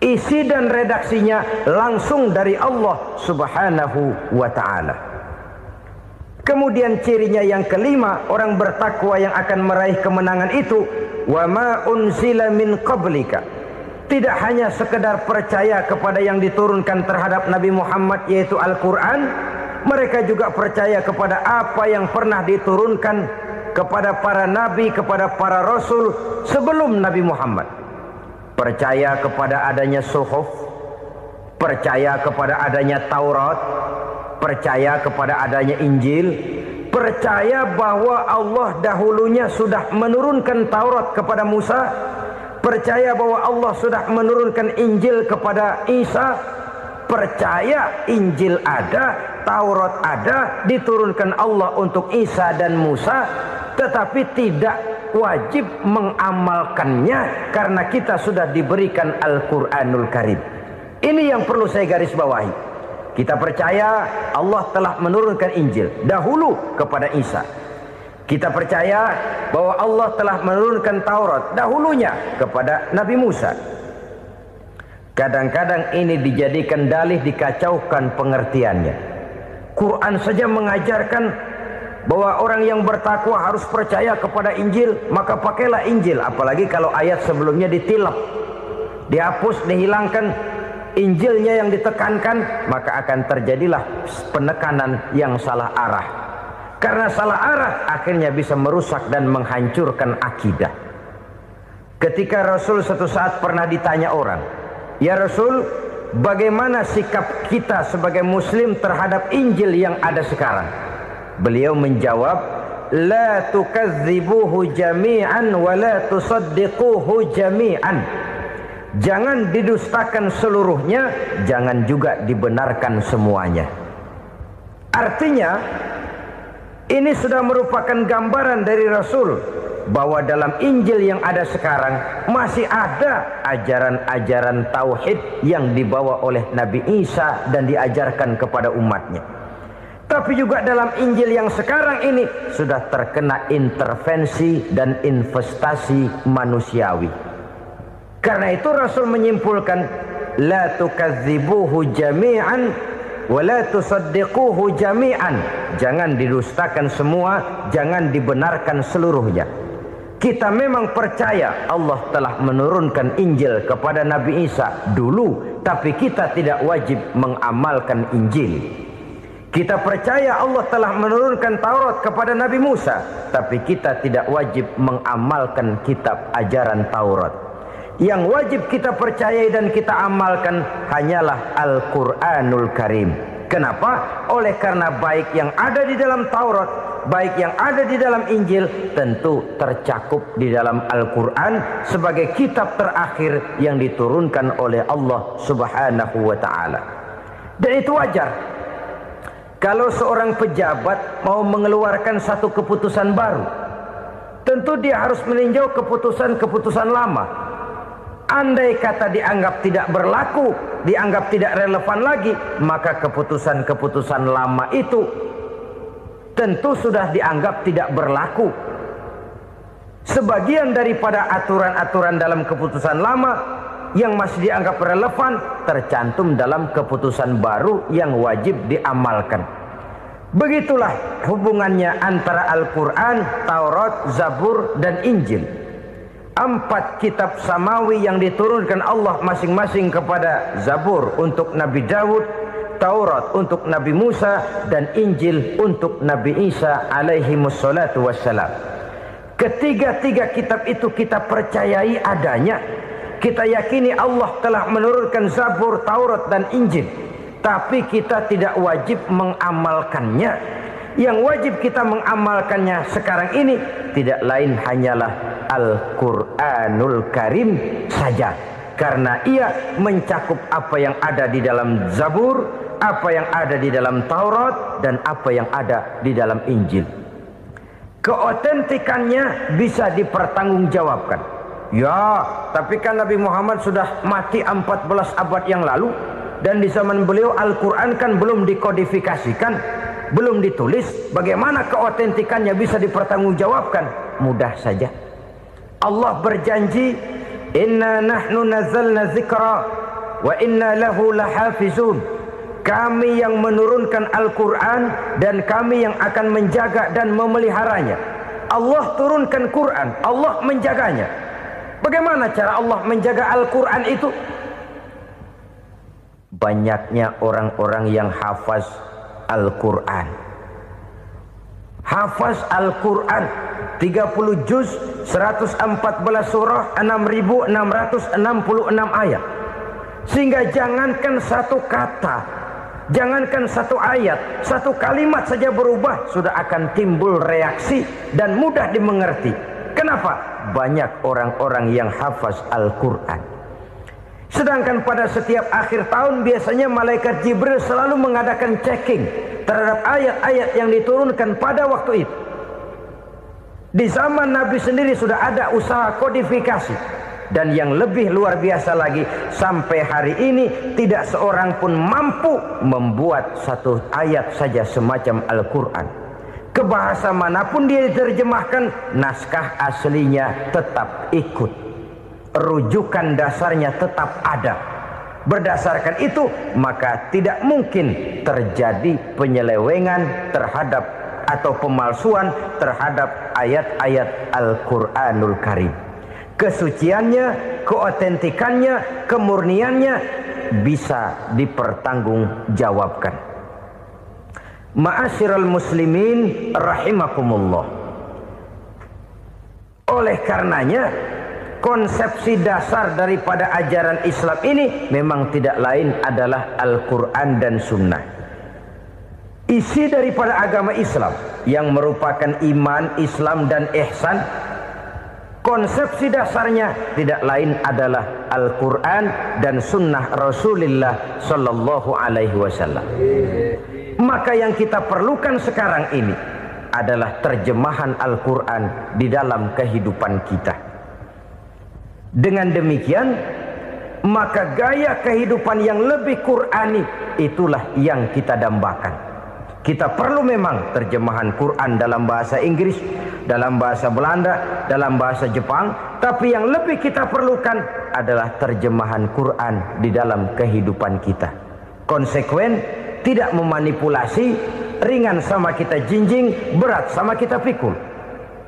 Isi dan redaksinya langsung dari Allah Subhanahu wa ta'ala. Kemudian cirinya yang kelima, orang bertakwa yang akan meraih kemenangan itu, wa ma unzila min qablika. Tidak hanya sekedar percaya kepada yang diturunkan terhadap Nabi Muhammad, yaitu Al-Quran, mereka juga percaya kepada apa yang pernah diturunkan kepada para nabi, kepada para rasul sebelum Nabi Muhammad. Percaya kepada adanya suhuf, percaya kepada adanya Taurat, percaya kepada adanya Injil, percaya bahwa Allah dahulunya sudah menurunkan Taurat kepada Musa, percaya bahwa Allah sudah menurunkan Injil kepada Isa, percaya Injil ada, Taurat ada, diturunkan Allah untuk Isa dan Musa, tetapi tidak wajib mengamalkannya karena kita sudah diberikan Al-Quranul Karim. Ini yang perlu saya garis bawahi. Kita percaya Allah telah menurunkan Injil dahulu kepada Isa. Kita percaya bahwa Allah telah menurunkan Taurat dahulunya kepada Nabi Musa. Kadang-kadang ini dijadikan dalih, dikacaukan pengertiannya. Quran saja mengajarkan bahwa orang yang bertakwa harus percaya kepada Injil, maka pakailah Injil. Apalagi kalau ayat sebelumnya ditilap, dihapus, dihilangkan, Injilnya yang ditekankan, maka akan terjadilah penekanan yang salah arah. Karena salah arah akhirnya bisa merusak dan menghancurkan akidah. Ketika Rasul suatu saat pernah ditanya orang, "Ya Rasul, bagaimana sikap kita sebagai muslim terhadap Injil yang ada sekarang?" Beliau menjawab, "La tukadzibuhu jami'an wa la tusaddiquhu jami'an." Jangan didustakan seluruhnya, jangan juga dibenarkan semuanya. Artinya, ini sudah merupakan gambaran dari Rasul bahwa dalam Injil yang ada sekarang masih ada ajaran-ajaran tauhid yang dibawa oleh Nabi Isa dan diajarkan kepada umatnya. Tapi juga dalam Injil yang sekarang ini sudah terkena intervensi dan investasi manusiawi. Karena itu Rasul menyimpulkan, la tukadzibuhu jami'an wa la tusaddiquhu jami'an. Jangan didustakan semua, jangan dibenarkan seluruhnya. Kita memang percaya Allah telah menurunkan Injil kepada Nabi Isa dulu, tapi kita tidak wajib mengamalkan Injil. Kita percaya Allah telah menurunkan Taurat kepada Nabi Musa, tapi kita tidak wajib mengamalkan kitab ajaran Taurat. Yang wajib kita percayai dan kita amalkan hanyalah Al-Quranul Karim. Kenapa? Oleh karena baik yang ada di dalam Taurat, baik yang ada di dalam Injil, tentu tercakup di dalam Al-Quran sebagai kitab terakhir yang diturunkan oleh Allah Subhanahu wa ta'ala. Dan itu wajar. Kalau seorang pejabat mau mengeluarkan satu keputusan baru, tentu dia harus meninjau keputusan-keputusan lama. Andai kata dianggap tidak berlaku, dianggap tidak relevan lagi, maka keputusan-keputusan lama itu tentu sudah dianggap tidak berlaku. Sebagian daripada aturan-aturan dalam keputusan lama yang masih dianggap relevan tercantum dalam keputusan baru yang wajib diamalkan. Begitulah hubungannya antara Al-Quran, Taurat, Zabur, dan Injil. 4 kitab samawi yang diturunkan Allah masing-masing kepada Zabur untuk Nabi Daud, Taurat untuk Nabi Musa, dan Injil untuk Nabi Isa alaihi wassalatu wassalam. Ketiga-tiga kitab itu kita percayai adanya, Kita yakini Allah telah menurunkan Zabur, Taurat dan Injil, tapi kita tidak wajib mengamalkannya. Yang wajib kita mengamalkannya sekarang ini tidak lain hanyalah Al-Quranul Karim saja, karena ia mencakup apa yang ada di dalam Zabur, apa yang ada di dalam Taurat, dan apa yang ada di dalam Injil. Keotentikannya bisa dipertanggungjawabkan. Ya, tapi kan Nabi Muhammad sudah mati 14 abad yang lalu, dan di zaman beliau Al-Quran kan belum dikodifikasikan, belum ditulis. Bagaimana keotentikannya bisa dipertanggungjawabkan? Mudah saja. Allah berjanji, inna nahnu nazzalna dzikra wa inna lahu lahafizun. Kami yang menurunkan Al-Quran dan kami yang akan menjaga dan memeliharanya. Allah turunkan Quran, Allah menjaganya. Bagaimana cara Allah menjaga Al-Quran itu? Banyaknya orang-orang yang hafaz Al-Quran. Hafaz Al-Quran 30 juz, 114 surah, 6.666 ayat. Sehingga jangankan satu kata, jangankan satu ayat, satu kalimat saja berubah, sudah akan timbul reaksi dan mudah dimengerti. Kenapa? Banyak orang-orang yang hafaz Al-Quran. Sedangkan pada setiap akhir tahun biasanya malaikat Jibril selalu mengadakan checking terhadap ayat-ayat yang diturunkan pada waktu itu. Di zaman Nabi sendiri sudah ada usaha kodifikasi. Dan yang lebih luar biasa lagi, sampai hari ini tidak seorang pun mampu membuat satu ayat saja semacam Al-Quran. Ke bahasa manapun dia diterjemahkan, naskah aslinya tetap ikut, rujukan dasarnya tetap ada. Berdasarkan itu maka tidak mungkin terjadi penyelewengan terhadap atau pemalsuan terhadap ayat-ayat Al-Quranul Karim. Kesuciannya, keotentikannya, kemurniannya bisa dipertanggungjawabkan. Ma'asyiral muslimin rahimakumullah. Oleh karenanya, konsepsi dasar daripada ajaran Islam ini memang tidak lain adalah Al-Quran dan Sunnah. Isi daripada agama Islam yang merupakan iman, Islam dan ihsan, konsepsi dasarnya tidak lain adalah Al-Quran dan Sunnah Rasulullah Sallallahu Alaihi Wasallam. Maka yang kita perlukan sekarang ini adalah terjemahan Al-Quran di dalam kehidupan kita. Dengan demikian, maka gaya kehidupan yang lebih Qurani itulah yang kita dambakan. Kita perlu memang terjemahan Quran dalam bahasa Inggris, dalam bahasa Belanda, dalam bahasa Jepang, tapi yang lebih kita perlukan adalah terjemahan Quran di dalam kehidupan kita. Konsekuen, tidak memanipulasi, ringan sama kita jinjing, berat sama kita pikul.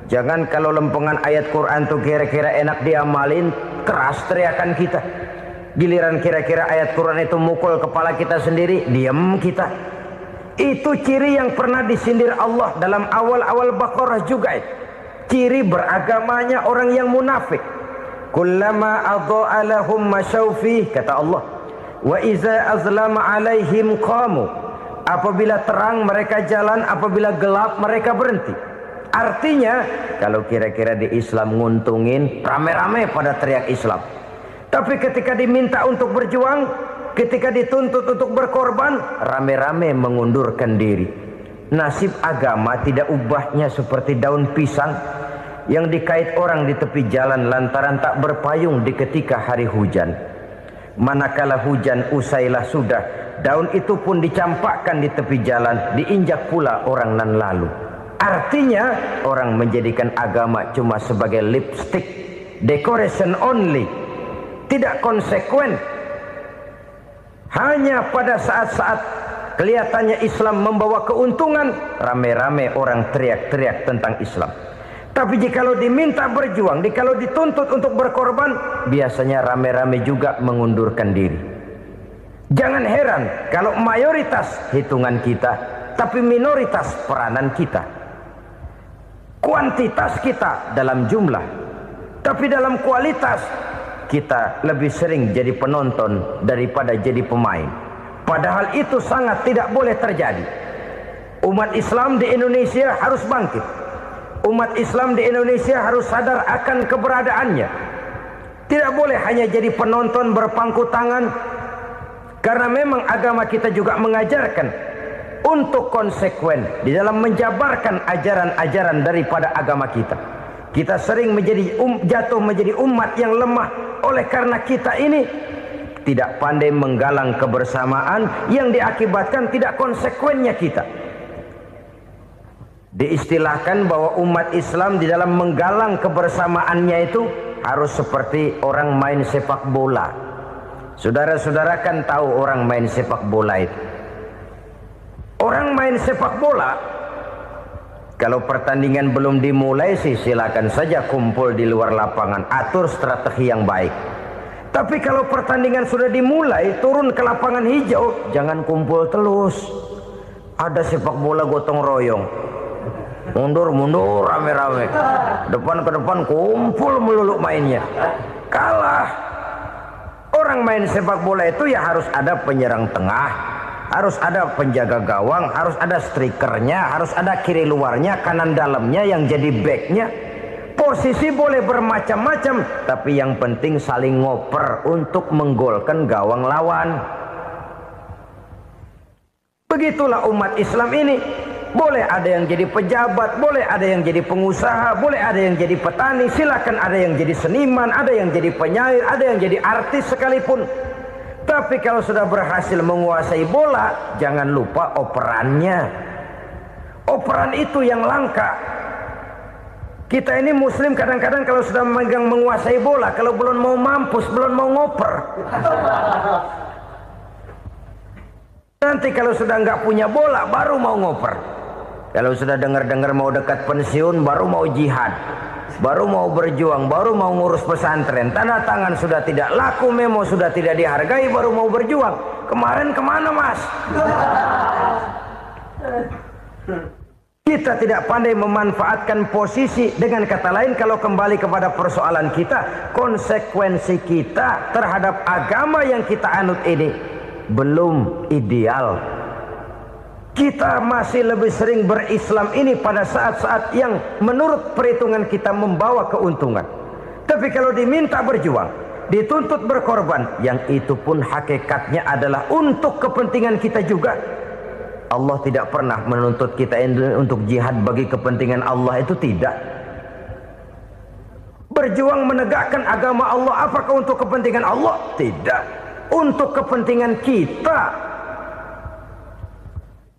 Jangan kalau lempengan ayat Quran tuh kira-kira enak diamalin, keras teriakan kita. Giliran kira-kira ayat Quran itu mukul kepala kita sendiri, diam kita. Itu ciri yang pernah disindir Allah dalam awal-awal Baqarah juga. Ciri beragamanya orang yang munafik. Kullama adha'a lahum masyawfih, kata Allah. Wa iza azlama alaihim qamu. Apabila terang mereka jalan, apabila gelap mereka berhenti. Artinya, kalau kira-kira di Islam nguntungin, rame-rame pada teriak Islam. Tapi ketika diminta untuk berjuang, ketika dituntut untuk berkorban, rame-rame mengundurkan diri. Nasib agama tidak ubahnya seperti daun pisang yang dikait orang di tepi jalan lantaran tak berpayung di ketika hari hujan. Manakala hujan usailah sudah, daun itu pun dicampakkan di tepi jalan, diinjak pula orang nan lalu. Artinya orang menjadikan agama cuma sebagai lipstick, decoration only, tidak konsekuen. Hanya pada saat-saat kelihatannya Islam membawa keuntungan, rame-rame orang teriak-teriak tentang Islam. Tapi jikalau diminta berjuang, jikalau dituntut untuk berkorban, biasanya rame-rame juga mengundurkan diri. Jangan heran kalau mayoritas hitungan kita, tapi minoritas peranan kita. Kuantitas kita dalam jumlah, tapi dalam kualitas kita lebih sering jadi penonton daripada jadi pemain. Padahal itu sangat tidak boleh terjadi. Umat Islam di Indonesia harus bangkit. Umat Islam di Indonesia harus sadar akan keberadaannya. Tidak boleh hanya jadi penonton berpangku tangan, karena memang agama kita juga mengajarkan untuk konsekuen di dalam menjabarkan ajaran-ajaran daripada agama kita. Kita sering jatuh menjadi umat yang lemah oleh karena kita ini tidak pandai menggalang kebersamaan yang diakibatkan tidak konsekuennya kita. Diistilahkan bahwa umat Islam di dalam menggalang kebersamaannya itu harus seperti orang main sepak bola. Saudara-saudara kan tahu orang main sepak bola itu. Orang main sepak bola, kalau pertandingan belum dimulai sih silakan saja kumpul di luar lapangan, atur strategi yang baik. Tapi kalau pertandingan sudah dimulai, turun ke lapangan hijau, jangan kumpul terus. Ada sepak bola gotong royong, mundur-mundur rame-rame, depan ke depan kumpul melulu mainnya. Kalah. Orang main sepak bola itu ya harus ada penyerang tengah, harus ada penjaga gawang, harus ada strikernya, harus ada kiri luarnya, kanan dalamnya yang jadi backnya. Posisi boleh bermacam-macam, tapi yang penting saling ngoper untuk menggolkan gawang lawan. Begitulah umat Islam ini. Boleh ada yang jadi pejabat, boleh ada yang jadi pengusaha, boleh ada yang jadi petani, silakan ada yang jadi seniman, ada yang jadi penyair, ada yang jadi artis sekalipun. Tapi kalau sudah berhasil menguasai bola, jangan lupa operannya. Operan itu yang langka. Kita ini muslim kadang-kadang kalau sudah memegang menguasai bola, kalau belum mau mampus, belum mau ngoper. Nanti kalau sudah nggak punya bola, baru mau ngoper. Kalau sudah dengar-dengar mau dekat pensiun, baru mau jihad, baru mau berjuang, baru mau ngurus pesantren. Tanda tangan sudah tidak laku, memo sudah tidak dihargai, baru mau berjuang. Kemarin kemana mas? Kita tidak pandai memanfaatkan posisi. Dengan kata lain, kalau kembali kepada persoalan kita, konsekuensi kita terhadap agama yang kita anut ini belum ideal. Kita masih lebih sering berislam ini pada saat-saat yang menurut perhitungan kita membawa keuntungan. Tapi kalau diminta berjuang, dituntut berkorban, yang itu pun hakikatnya adalah untuk kepentingan kita juga. Allah tidak pernah menuntut kita untuk jihad bagi kepentingan Allah, itu tidak. Berjuang menegakkan agama Allah, apakah untuk kepentingan Allah? Tidak. Untuk kepentingan kita.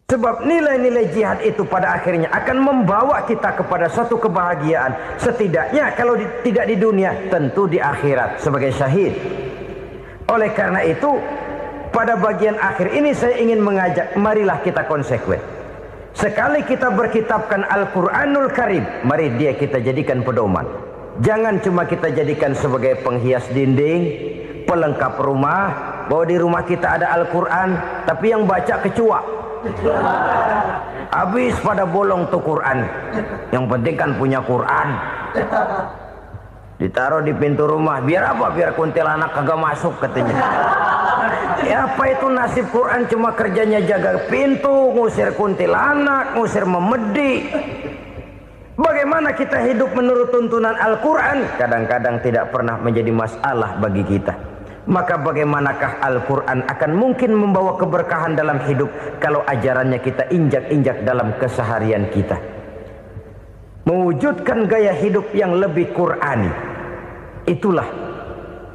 Sebab nilai-nilai jihad itu pada akhirnya akan membawa kita kepada satu kebahagiaan. Setidaknya kalau tidak di dunia, tentu di akhirat sebagai syahid. Oleh karena itu, pada bagian akhir ini saya ingin mengajak, marilah kita konsekuen. Sekali kita berkitabkan Al-Quranul Karim, mari dia kita jadikan pedoman. Jangan cuma kita jadikan sebagai penghias dinding, pelengkap rumah, bahwa di rumah kita ada Al-Quran, tapi yang baca kecoa. Habis pada bolong tuh Quran. Yang penting kan punya Quran. Ditaruh di pintu rumah. Biar apa? Biar kuntilanak kagak masuk katanya. Ya apa itu nasib Quran, cuma kerjanya jaga pintu, ngusir kuntilanak, ngusir memedi. Bagaimana kita hidup menurut tuntunan Al-Quran? Kadang-kadang tidak pernah menjadi masalah bagi kita. Maka bagaimanakah Al-Quran akan mungkin membawa keberkahan dalam hidup kalau ajarannya kita injak-injak dalam keseharian kita? Mewujudkan gaya hidup yang lebih Qurani, itulah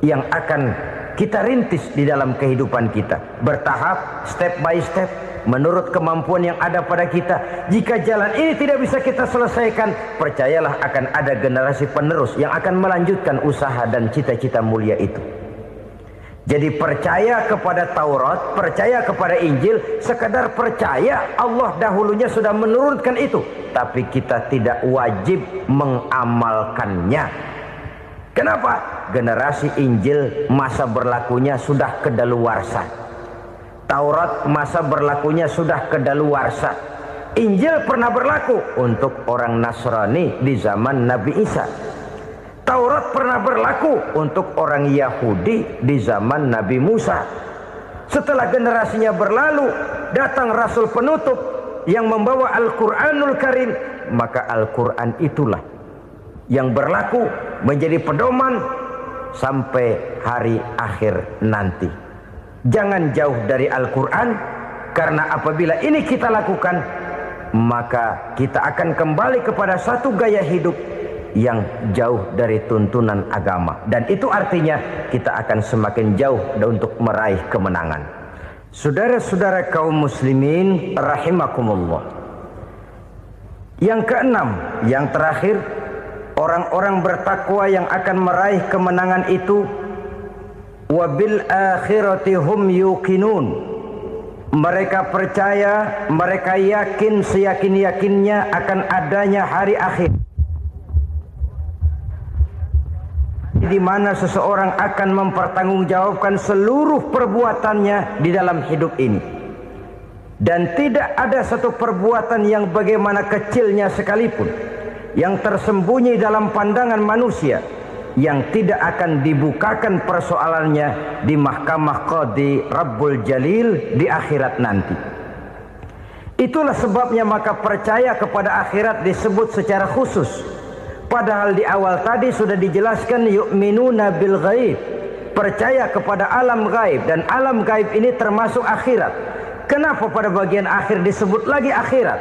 yang akan kita rintis di dalam kehidupan kita. Bertahap, step by step, menurut kemampuan yang ada pada kita. Jika jalan ini tidak bisa kita selesaikan, percayalah akan ada generasi penerus yang akan melanjutkan usaha dan cita-cita mulia itu. Jadi percaya kepada Taurat, percaya kepada Injil, sekedar percaya Allah dahulunya sudah menurunkan itu. Tapi kita tidak wajib mengamalkannya. Kenapa? Generasi Injil masa berlakunya sudah kedaluarsa. Taurat masa berlakunya sudah kedaluarsa. Injil pernah berlaku untuk orang Nasrani di zaman Nabi Isa. Taurat pernah berlaku untuk orang Yahudi di zaman Nabi Musa. Setelah generasinya berlalu, datang Rasul penutup yang membawa Al-Quranul Karim, maka Al-Quran itulah yang berlaku menjadi pedoman sampai hari akhir nanti. Jangan jauh dari Al-Quran, karena apabila ini kita lakukan, maka kita akan kembali kepada satu gaya hidup yang jauh dari tuntunan agama, dan itu artinya kita akan semakin jauh untuk meraih kemenangan. Saudara-saudara kaum muslimin rahimakumullah. Yang keenam, yang terakhir, orang-orang bertakwa yang akan meraih kemenangan itu wabil akhirati hum yuqinun. Mereka percaya, mereka yakin seyakin-yakinnya akan adanya hari akhir, di mana seseorang akan mempertanggungjawabkan seluruh perbuatannya di dalam hidup ini. Dan tidak ada satu perbuatan yang bagaimana kecilnya sekalipun yang tersembunyi dalam pandangan manusia yang tidak akan dibukakan persoalannya di mahkamah Qadi Rabbul Jalil di akhirat nanti. Itulah sebabnya maka percaya kepada akhirat disebut secara khusus. Padahal di awal tadi sudah dijelaskan yu'minuna bil ghaib, percaya kepada alam gaib, dan alam gaib ini termasuk akhirat. Kenapa pada bagian akhir disebut lagi akhirat?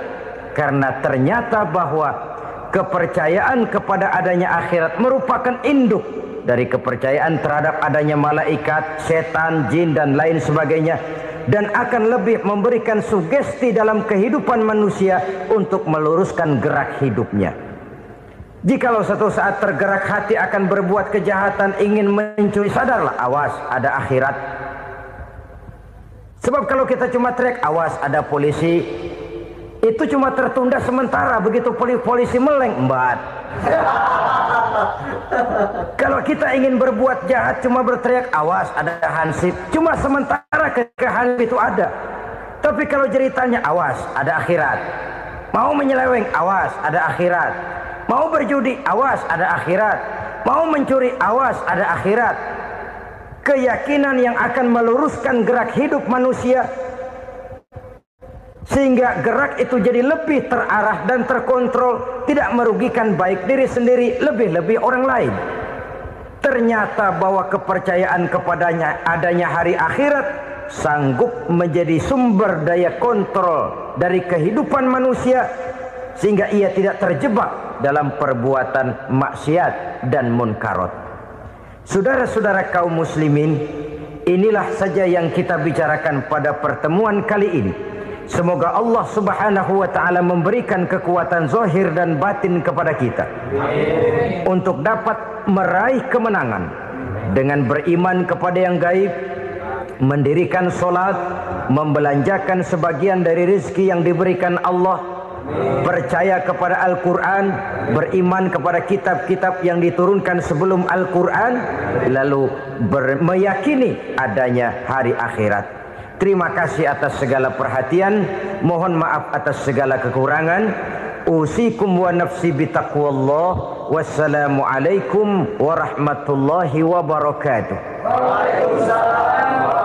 Karena ternyata bahwa kepercayaan kepada adanya akhirat merupakan induk dari kepercayaan terhadap adanya malaikat, setan, jin dan lain sebagainya, dan akan lebih memberikan sugesti dalam kehidupan manusia untuk meluruskan gerak hidupnya. Jikalau satu saat tergerak hati akan berbuat kejahatan, ingin mencuri, sadarlah, awas ada akhirat. Sebab kalau kita cuma teriak awas ada polisi, itu cuma tertunda sementara, begitu polisi meleng embat. Kalau kita ingin berbuat jahat cuma berteriak awas ada hansip, cuma sementara ketika hansip itu ada. Tapi kalau ceritanya awas ada akhirat, mau menyeleweng awas ada akhirat, mau berjudi awas ada akhirat, mau mencuri awas ada akhirat. Keyakinan yang akan meluruskan gerak hidup manusia sehingga gerak itu jadi lebih terarah dan terkontrol, tidak merugikan baik diri sendiri, lebih-lebih orang lain. Ternyata bahwa kepercayaan kepadanya adanya hari akhirat sanggup menjadi sumber daya kontrol dari kehidupan manusia, sehingga ia tidak terjebak dalam perbuatan maksiat dan munkarat. Saudara-saudara kaum muslimin, inilah saja yang kita bicarakan pada pertemuan kali ini. Semoga Allah subhanahu wa ta'ala memberikan kekuatan zahir dan batin kepada kita. Amin. Untuk dapat meraih kemenangan dengan beriman kepada yang gaib, mendirikan solat, membelanjakan sebagian dari rezeki yang diberikan Allah, percaya kepada Al-Quran, beriman kepada kitab-kitab yang diturunkan sebelum Al-Quran, lalu meyakini adanya hari akhirat. Terima kasih atas segala perhatian, mohon maaf atas segala kekurangan. Usikum wa nafsi bitaqwallah. Wassalamualaikum warahmatullahi wabarakatuh. Waalaikumsalam.